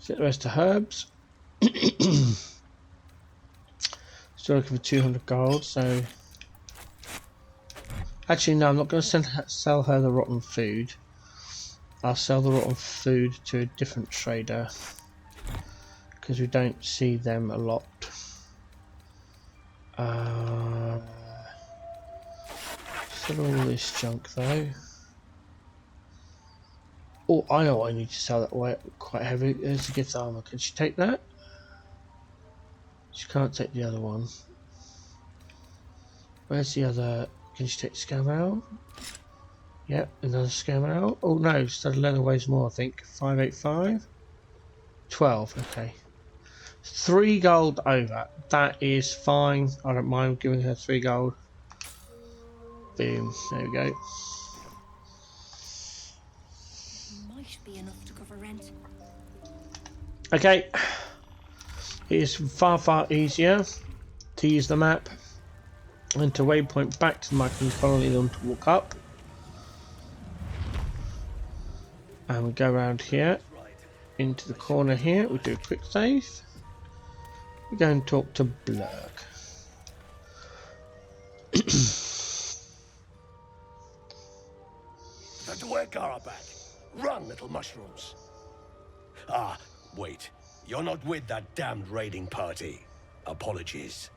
Get the rest of herbs. Still looking for 200 gold, so... Actually, no, I'm not going to sell her the rotten food. I'll sell the rotten food to a different trader, because we don't see them a lot. Sell all this junk, though. Oh, I know I need to sell that away quite heavy. There's the gift armor. Can she take that? She can't take the other one. Where's the other? Can she take the scam out? Yep, another scam out. Oh no, studded leather weighs more, I think. 585? 12, okay. 3 gold over. That is fine. I don't mind giving her 3 gold. Boom, there we go. Might be enough to cover rent. Okay. It is far easier to use the map and to waypoint back to the Mycon colony than to walk up. And we go around here into the corner here. We do a quick save. We go and talk to Blurg. The Dwergar are back. Run, little mushrooms. Ah, wait. You're not with that damned raiding party. Apologies.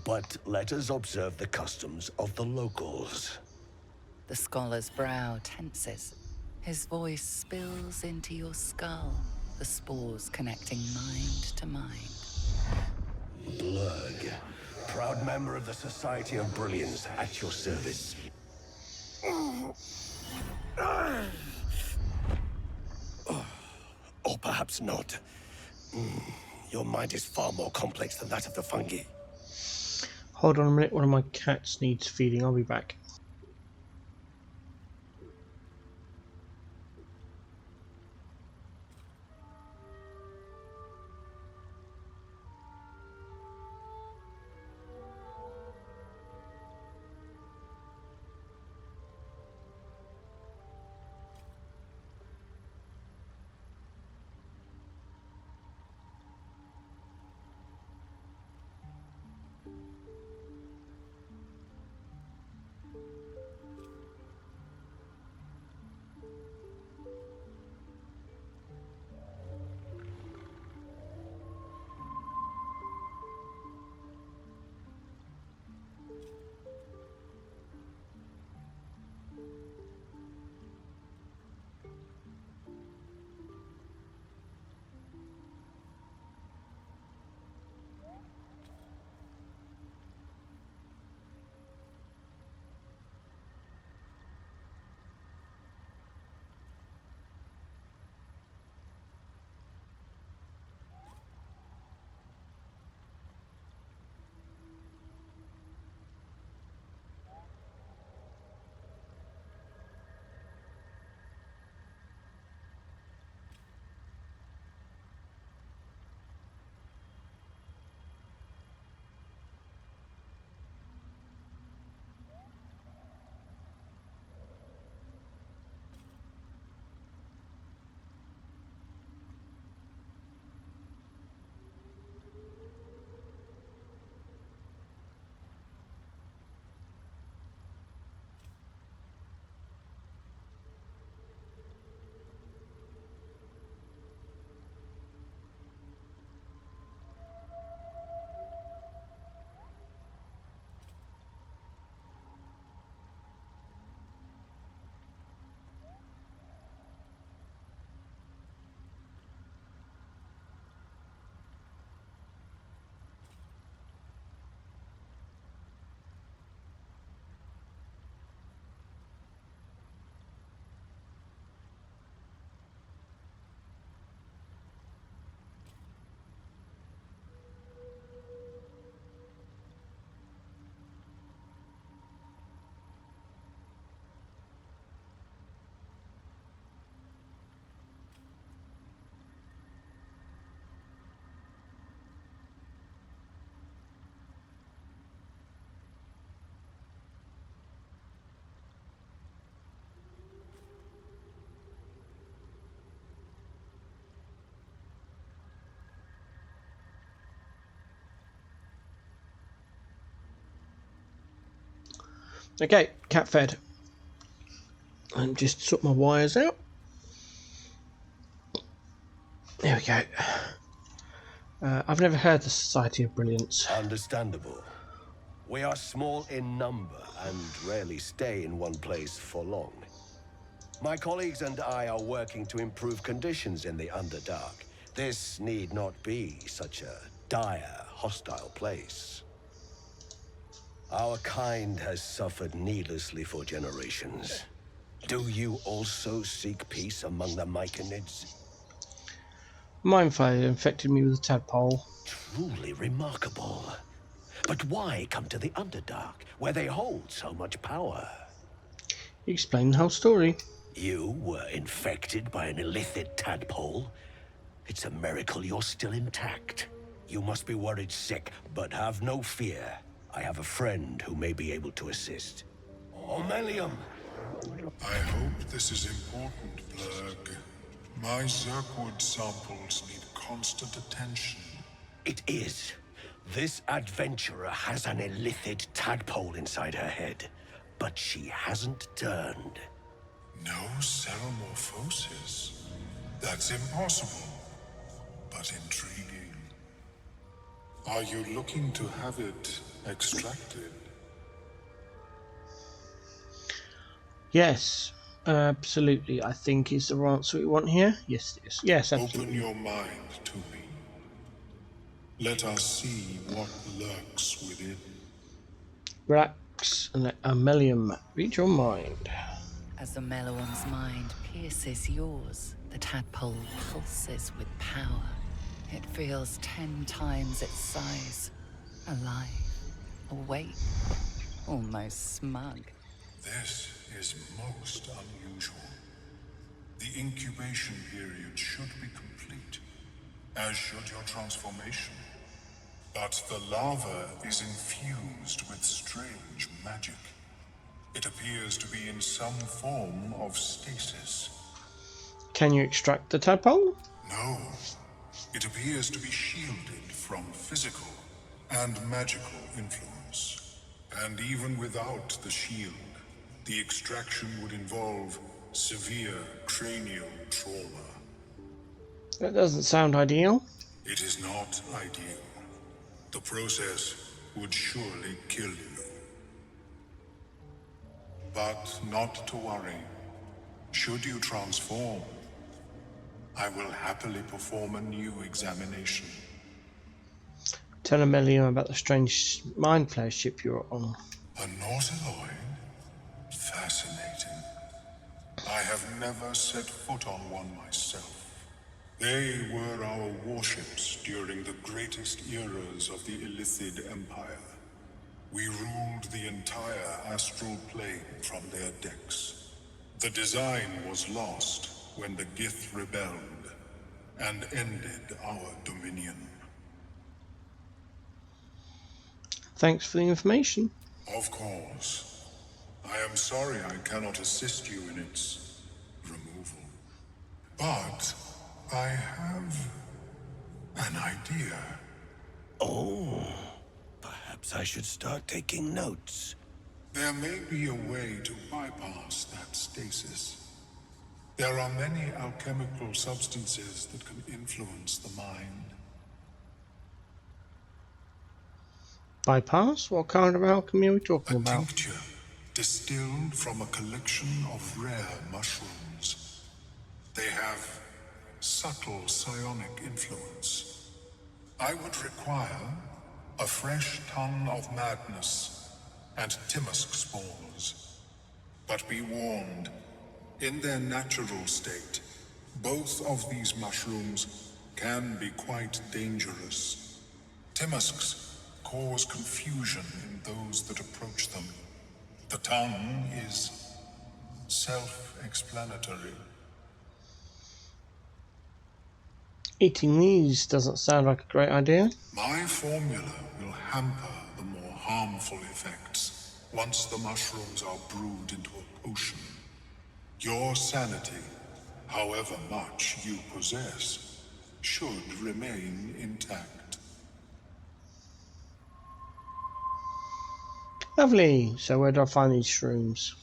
But let us observe the customs of the locals. The scholar's brow tenses. His voice spills into your skull, the spores connecting mind to mind. Blurg, proud member of the Society of Brilliance, at your service. Or perhaps not. Your mind is far more complex than that of the fungi. Hold on a minute, one of my cats needs feeding. I'll be back. Okay, cat fed. And just sort my wires out. There we go. I've never heard the Society of Brilliance. Understandable. We are small in number and rarely stay in one place for long. My colleagues and I are working to improve conditions in the Underdark. This need not be such a dire, hostile place. Our kind has suffered needlessly for generations. Do you also seek peace among the Myconids? Mind flayer infected me with a tadpole. Truly remarkable. But why come to the Underdark, where they hold so much power? Explain the whole story. You were infected by an illithid tadpole? It's a miracle you're still intact. You must be worried sick, but have no fear. I have a friend who may be able to assist. Omelium! I hope this is important, Blurg. My Zirkwood samples need constant attention. It is. This adventurer has an illithid tadpole inside her head, but she hasn't turned. No cell morphosis? That's impossible, but intriguing. Are you looking to have it extracted? Yes, absolutely. I think is the answer we want here. Yes, yes, yes, absolutely. Open your mind to me. Let us see what lurks within. Relax and let Amelium read your mind. As the Meloam's mind pierces yours, the tadpole pulses with power. It feels 10 times its size. Alive, awake, almost smug. This is most unusual. The incubation period should be complete, as should your transformation. But the larva is infused with strange magic. It appears to be in some form of stasis. Can you extract the tadpole? No, it appears to be shielded from physical and magical influence. And even without the shield, the extraction would involve severe cranial trauma. That doesn't sound ideal. It is not ideal. The process would surely kill you. But not to worry. Should you transform, I will happily perform a new examination. Tell Amelium about the strange mind flayer ship you're on. A Nautiloid? Fascinating. I have never set foot on one myself. They were our warships during the greatest eras of the Illithid Empire. We ruled the entire astral plane from their decks. The design was lost when the Gith rebelled and ended our dominion. Thanks for the information. Of course. I am sorry I cannot assist you in its removal. But I have an idea. Oh, perhaps I should start taking notes. There may be a way to bypass that stasis. There are many alchemical substances that can influence the mind. Bypass? What kind of alchemy are we talking A about? tincture distilled from a collection of rare mushrooms. They have subtle psionic influence. I would require a fresh ton of madness and Timosk spores. But be warned, in their natural state, both of these mushrooms can be quite dangerous. Timosks cause confusion in those that approach them. The tongue is self-explanatory. Eating these doesn't sound like a great idea. My formula will hamper the more harmful effects once the mushrooms are brewed into a potion. Your sanity, however much you possess, should remain intact. Lovely. So where do I find these shrooms?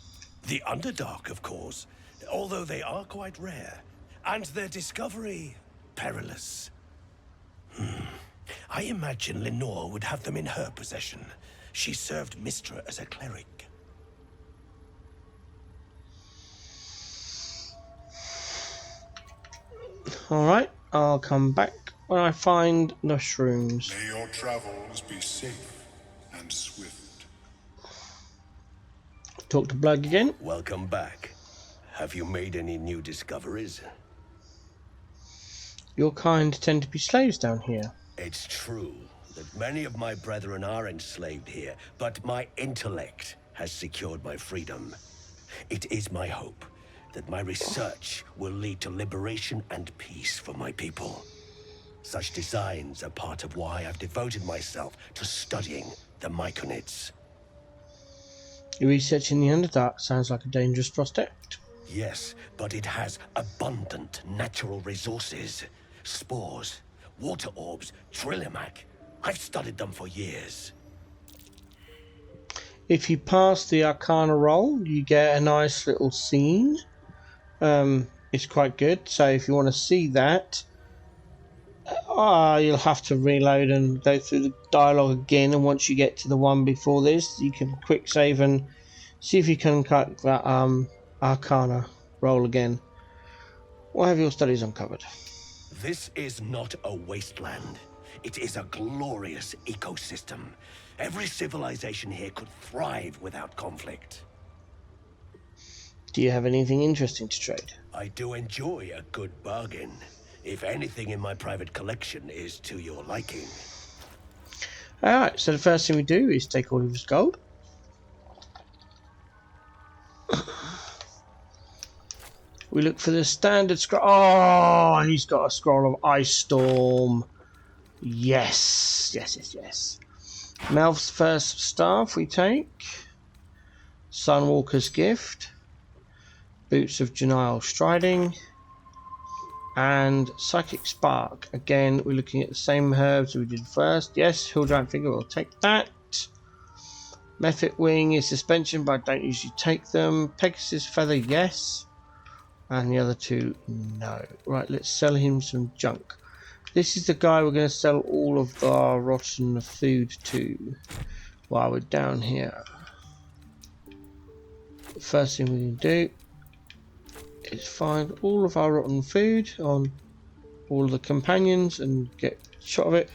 The Underdark, of course, although they are quite rare, and their discovery perilous. I imagine Lenore would have them in her possession. She served Mistra as a cleric. Alright, I'll come back when I find the shrooms. May your travels be safe and swift. Talk to Blug again. Welcome back. Have you made any new discoveries? Your kind tend to be slaves down here. It's true that many of my brethren are enslaved here, but my intellect has secured my freedom. It is my hope that my research will lead to liberation and peace for my people. Such designs are part of why I've devoted myself to studying the Myconids. Your research in the Underdark sounds like a dangerous prospect. Yes, but it has abundant natural resources. Spores, water orbs, Trillimac. I've studied them for years. If you pass the Arcana roll, you get a nice little scene. It's quite good. So if you want to see that, you'll have to reload and go through the dialogue again. And once you get to the one before this, you can quick save and see if you can cut that Arcana roll again. What have your studies uncovered? This is not a wasteland. It is a glorious ecosystem. Every civilization here could thrive without conflict. Do you have anything interesting to trade? I do enjoy a good bargain. If anything in my private collection is to your liking. Alright, so the first thing we do is take all of his gold. We look for the standard scroll. Oh, he's got a scroll of Ice Storm. Yes, yes, yes, yes. Melf's first staff we take. Sunwalker's gift. Boots of Janile Striding. And Psychic Spark. Again, we're looking at the same herbs we did first. Yes, Hill Giant Figure, we'll take that. Mephit Wing is suspension, but I don't usually take them. Pegasus Feather, yes. And the other two, no. Right, let's sell him some junk. This is the guy we're going to sell all of our rotten food to while we're down here. The first thing we can do is find all of our rotten food on all of the companions and get a shot of it.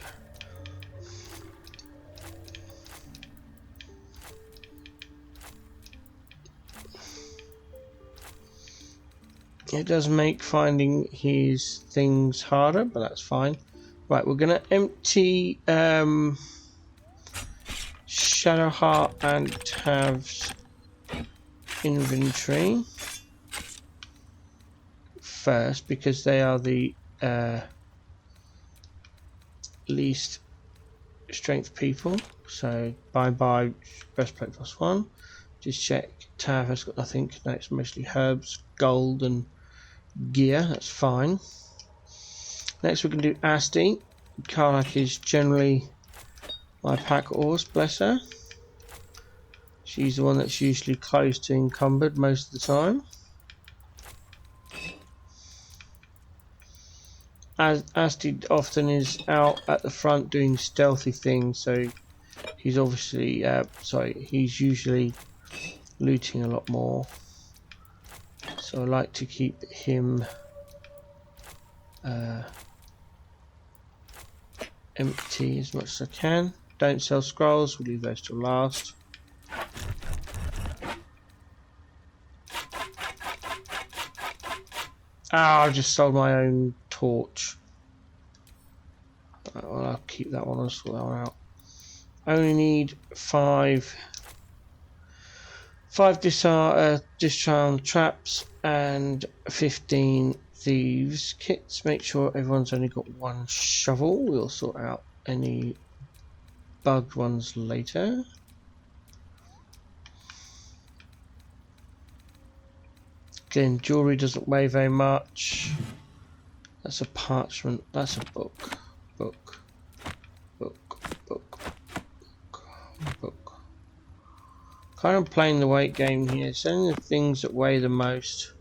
It does make finding his things harder, but that's fine. Right, we're going to empty Shadowheart and Tav's inventory first because they are the least strength people. So bye breastplate +1. Just check. Tav has got nothing. No, it's mostly herbs, gold, and gear. That's fine. Next, we're going to do Asti. Karlak is generally my pack horse. Bless her. She's the one that's usually close to encumbered most of the time. As Asti often is out at the front doing stealthy things, so he's obviously he's usually looting a lot more. So I like to keep him empty as much as I can. Don't sell scrolls, we'll leave those till last. Ah, I just sold my own torch. Well, I'll keep that one and sort that one out. I only need five discharge traps and 15 thieves kits. Make sure everyone's only got one shovel. We'll sort out any bugged ones later. Again, jewelry doesn't weigh very much. That's a parchment. That's a book. Book. Kind of playing the weight game here, selling the things that weigh the most.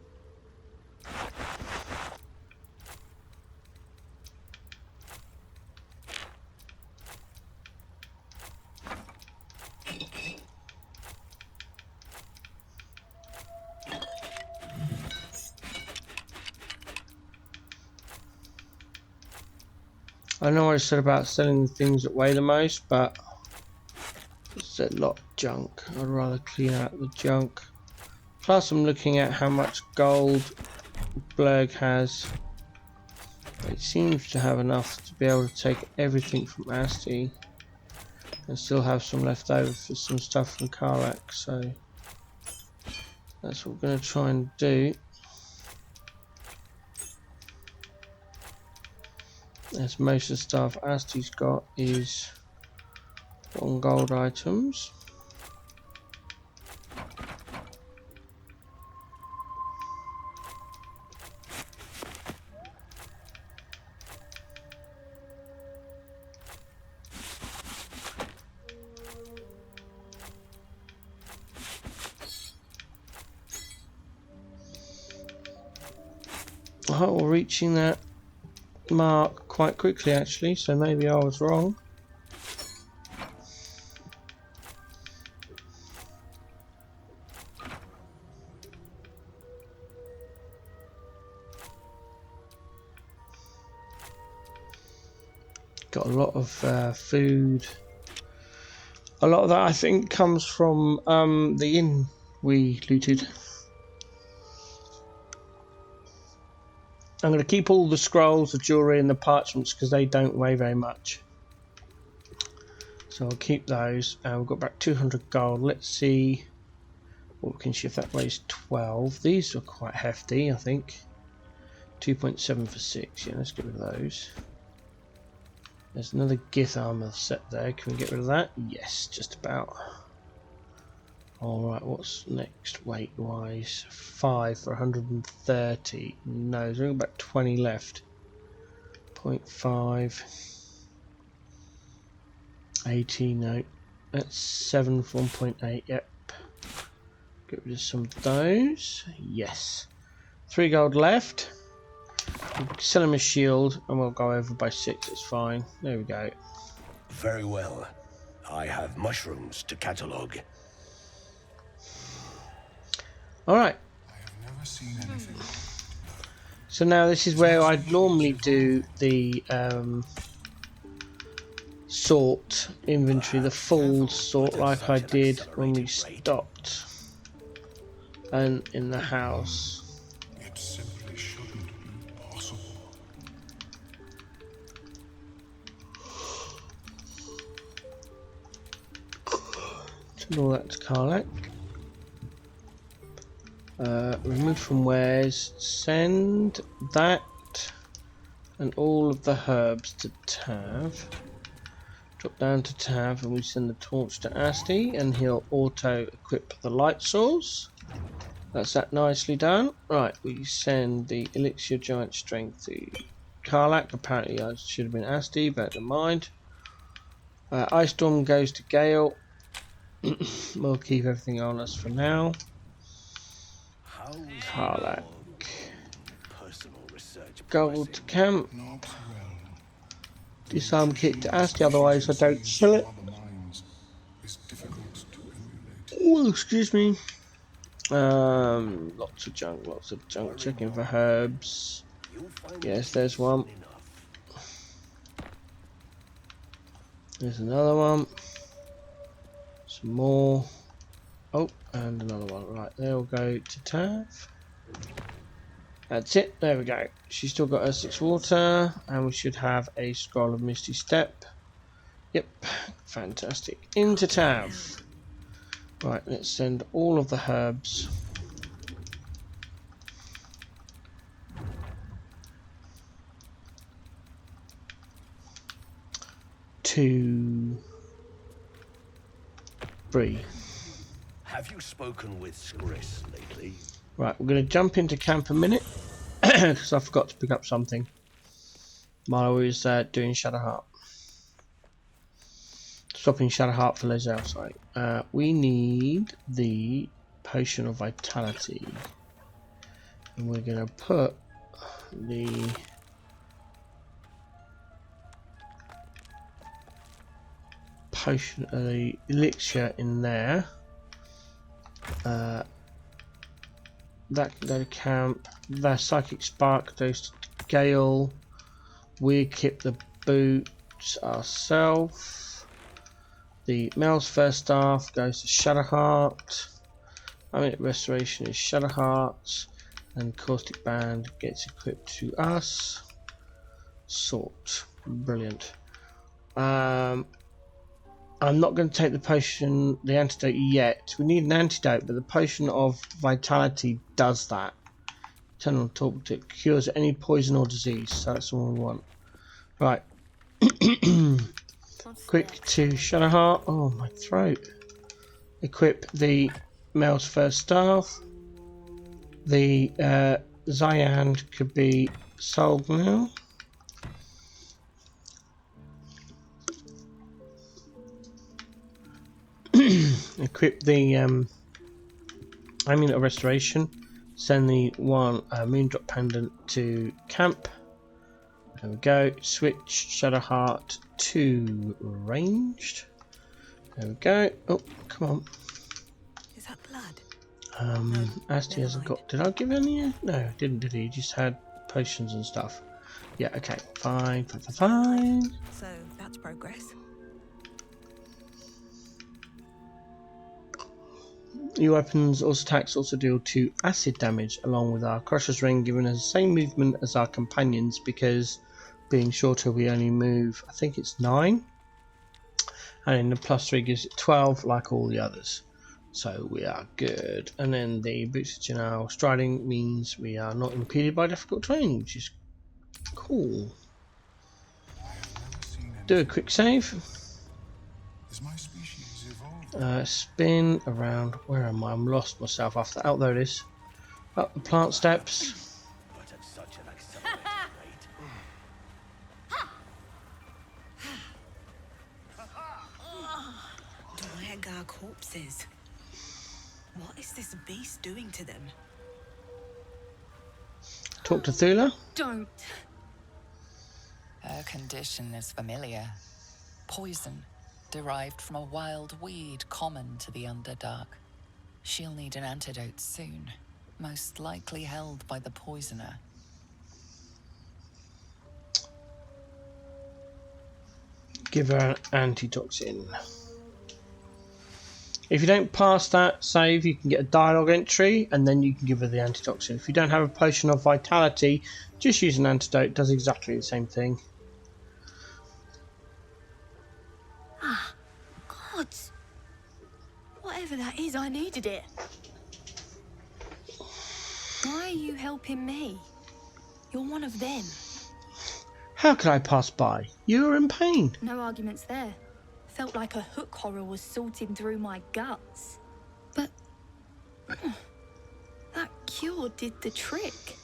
I know what I said about selling the things that weigh the most, but it's a lot of junk. I'd rather clean out the junk. Plus I'm looking at how much gold Blurg has. It seems to have enough to be able to take everything from Asti and still have some left over for some stuff from Karlak, so that's what we're going to try and do. As most of the stuff Asti's got is 1 gold items. Oh, we're reaching that mark quite quickly actually, so maybe I was wrong. Got a lot of food. A lot of that I think comes from the inn we looted. I'm going to keep all the scrolls, the jewellery and the parchments because they don't weigh very much. So I'll keep those. We've got back 200 gold. Let's see what we can shift. That weighs 12. These are quite hefty, I think. 2.7 for 6. Yeah, let's get rid of those. There's another Gith armor set there. Can we get rid of that? Yes, just about. Alright, what's next weight wise? 5 for 130. No, there's only about 20 left. 0.5. 80, no. That's 7 for 1.8, yep. Get rid of some of those. Yes. 3 gold left. We'll sell him a shield and we'll go over by 6, it's fine. There we go. Very well. I have mushrooms to catalogue. Alright. I have never seen anything. So now this is where I'd normally do the sort inventory, the full sort like I did when we stopped and in the house. It simply shouldn't be possible. Send all that to Karlak. Remove from wares, send that and all of the herbs to Tav. Drop down to Tav and we send the torch to Asti and he'll auto equip the light source. That's that nicely done. Right, we send the elixir giant strength to Karlak. Apparently I should have been Asti, but never mind. Ice Storm goes to Gale. We'll keep everything on us for now. Karlak. Gold to camp. Not well. Disarm kit to Asti, otherwise I don't sell it. Other minds is difficult to emulate. Oh, excuse me. Lots of junk. Checking for herbs. Yes, there's one. There's another one. Some more. Oh, and another one. Right, they'll go to Tav. That's it. There we go. She's still got her 6 water, and we should have a scroll of Misty Step. Yep, fantastic. Into Tav. Right, let's send all of the herbs to Bree. Have you spoken with Skris lately? Right, we're going to jump into camp a minute because I forgot to pick up something while I was doing Shadowheart. Stopping Shadowheart for Lae'zel, sorry. We need the Potion of Vitality. And we're going to put the potion, the elixir in there. That can go to camp. The Psychic Spark goes to Gale. We keep the boots ourselves. The Mel's First Staff goes to Shadowheart. I mean, Restoration is Shadowheart. And Caustic Band gets equipped to us. Sort. Brilliant. I'm not going to take the potion, the antidote yet. We need an antidote, but the potion of vitality does that. Turn on top, it cures any poison or disease, so that's all we want. Right. Quick to Shadowheart. Oh, my throat. Equip the Mel's First Staff. The Zyand could be sold now. Equip the Amulet of Restoration. Send the one Moondrop Pendant to camp. There we go. Switch Shadowheart to ranged. There we go. Oh, come on. Is that blood? Asti hasn't got. Did I give any? No, didn't. Did he? He just had potions and stuff. Yeah. Okay. Fine. Fine. So that's progress. Your weapons also attacks also deal 2 acid damage along with our Crusher's Ring, giving us the same movement as our companions because being shorter we only move, I think it's 9, and then the +3 gives it 12 like all the others, so we are good. And then the Boots of Janelle striding means we are not impeded by difficult terrain, which is cool. Do a quick save. Is my species evolved? Spin around. Where am I? I'm lost myself after. Oh, there it is. Up the plant steps. But at such an accelerated rate. Dwegar corpses. What is this beast doing to them? Talk to Thula. Don't. Her condition is familiar. Poison, derived from a wild weed common to the Underdark. She'll need an antidote soon, most likely held by the poisoner. Give her an antitoxin. If you don't pass that save, you can get a dialogue entry, and then you can give her the antitoxin. If you don't have a potion of vitality, just use an antidote. It does exactly the same thing. Ah, gods. Whatever that is, I needed it. Why are you helping me? You're one of them. How could I pass by? You are in pain. No arguments there. Felt like a hook horror was sorting through my guts. But that cure did the trick.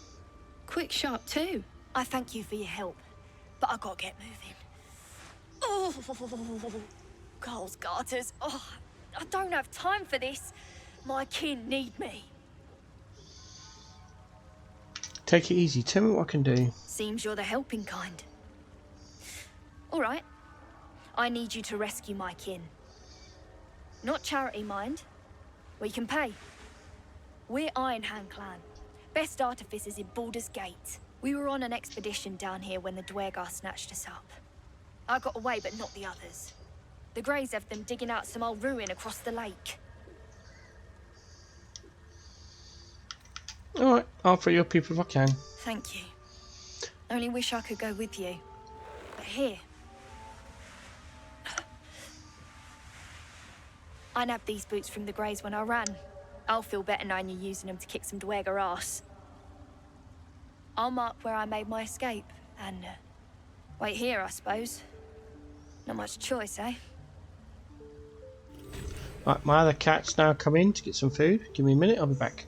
Quick, sharp too. I thank you for your help, but I gotta get moving. Oh, Carl's garters. Oh, I don't have time for this. My kin need me. Take it easy. Tell me what I can do. Seems you're the helping kind. All right. I need you to rescue my kin. Not charity, mind. We can pay. We're Ironhand clan. Best artificers in Baldur's Gate. We were on an expedition down here when the Dwegar snatched us up. I got away, but not the others. The Greys have them digging out some old ruin across the lake. Alright, I'll free your people if I can. Thank you. Only wish I could go with you. But here. I nabbed these boots from the Greys when I ran. I'll feel better knowing you're using them to kick some Dwegar ass. I'll mark where I made my escape, and wait here, I suppose. Not much choice, eh? Right, my other cat's now come in to get some food. Give me a minute, I'll be back.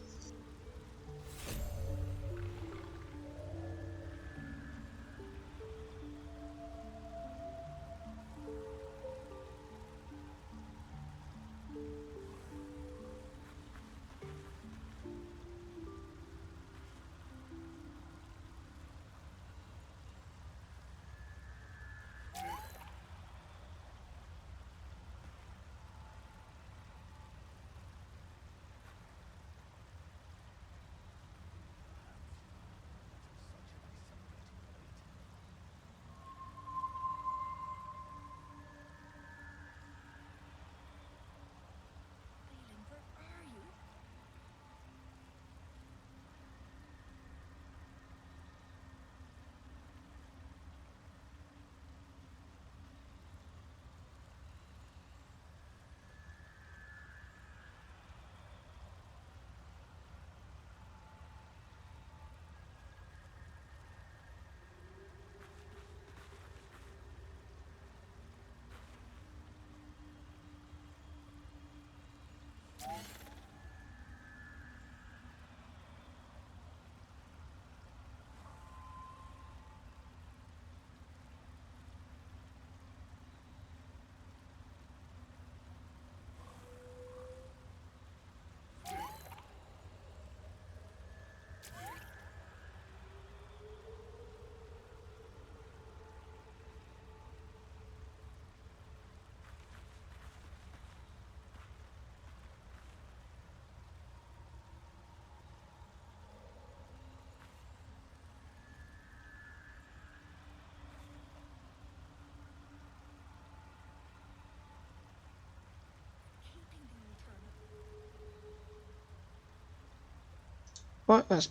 Right, that's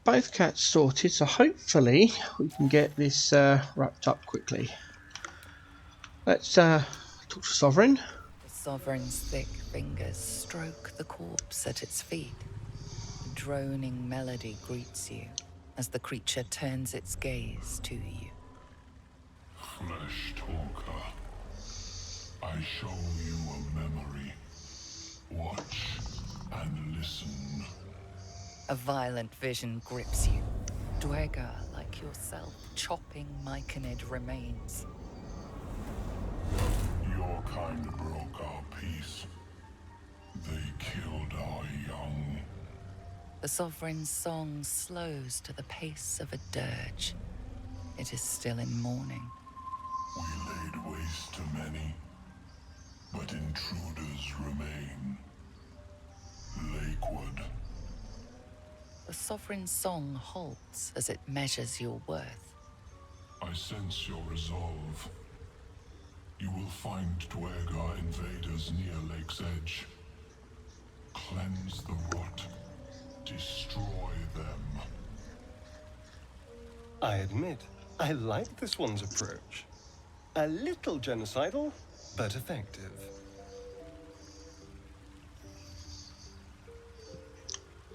both cats sorted, so hopefully we can get this wrapped up quickly. Let's talk to Sovereign. The Sovereign's thick fingers stroke the corpse at its feet. A droning melody greets you as the creature turns its gaze to you. Flesh talker, I show you a memory. Watch and listen. A violent vision grips you. Dwergar, like yourself, chopping Myconid remains. Your kind broke our peace. They killed our young. The Sovereign's song slows to the pace of a dirge. It is still in mourning. We laid waste to many, but intruders remain. Lakewood. The Sovereign's song halts as it measures your worth. I sense your resolve. You will find Dwergar invaders near Lake's Edge. Cleanse the rot. Destroy them. I admit, I like this one's approach. A little genocidal, but effective.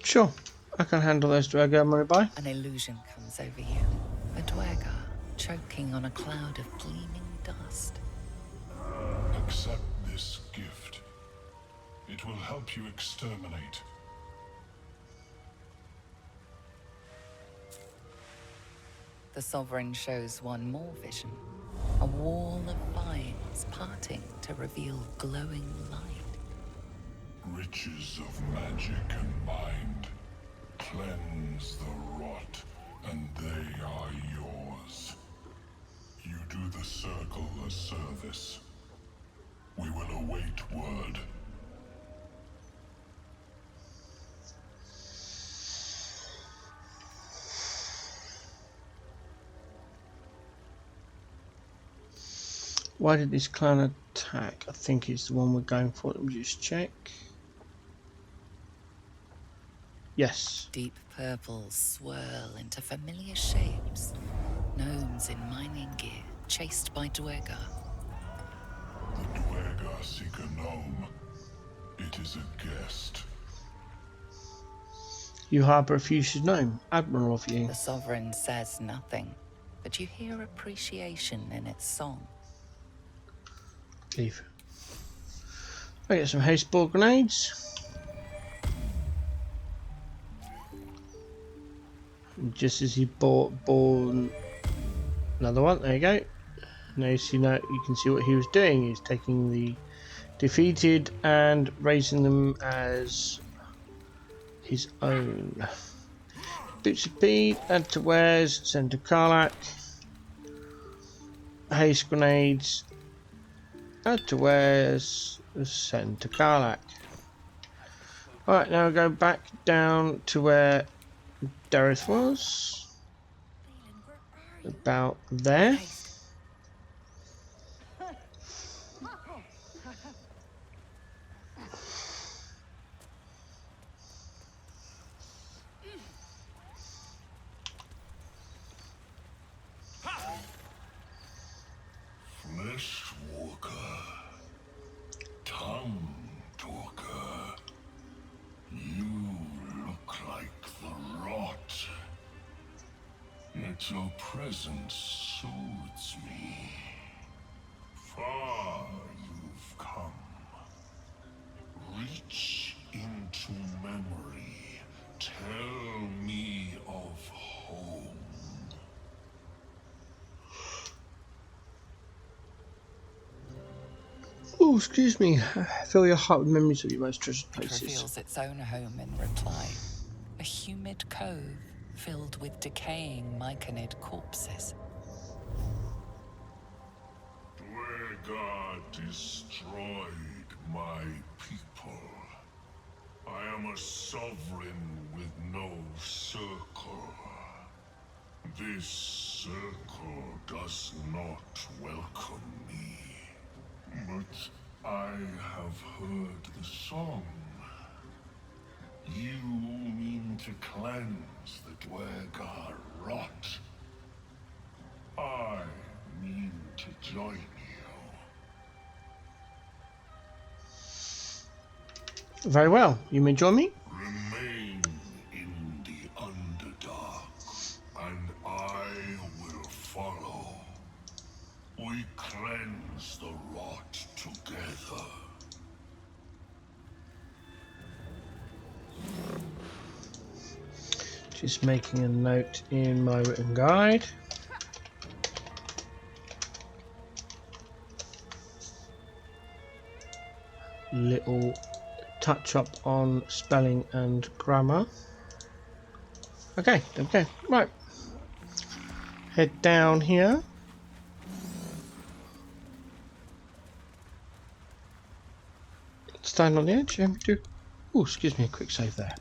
Sure, I can handle those Dwergar Moribai. An illusion comes over you. A Dwergar choking on a cloud of gleaming dust. Accept this gift. It will help you exterminate. The Sovereign shows one more vision. A wall of vines parting to reveal glowing light. Riches of magic and mind. Cleanse the rot, and they are yours. You do the Circle a service. We will await word. Why did this clan attack? I think it's the one we're going for. Let me just check. Yes. Deep purples swirl into familiar shapes. Gnomes in mining gear, chased by Dwergar. The Dwergar seek a gnome. It is a guest. You harbour a fuchsia's gnome. Admiral of you. The Sovereign says nothing, but you hear appreciation in its song. Leave. I get some haste ball grenades. Just as he bought another one. There you go. Now you can see what he was doing. He's taking the defeated and raising them as his own. Boots of speed, add to wares, send to Karlak. Haste grenades, add to wares, send to Karlak. Alright, now we go back down to where Dareth was. About there. Flesh walker. Tongue talker. You look like the rot. Yet your presence soothes me. Far you've come. Reach into memory. Tell me of home. Oh, excuse me. Fill your heart with memories of your most treasured It places. reveals its own home in reply. A humid cove filled with decaying Myconid corpses. Dwergar destroyed my people. I am a sovereign with no circle. This circle does not welcome me. But I have heard the song. You mean to cleanse the Dwergar rot. I mean to join you. Very well. You may join me. Remain in the Underdark, and I will follow. We cleanse the rot together. Just making a note in my written guide. Little touch up on spelling and grammar. Okay, okay, right. Head down here. Stand on the edge and do. Oh, excuse me, a quick save there.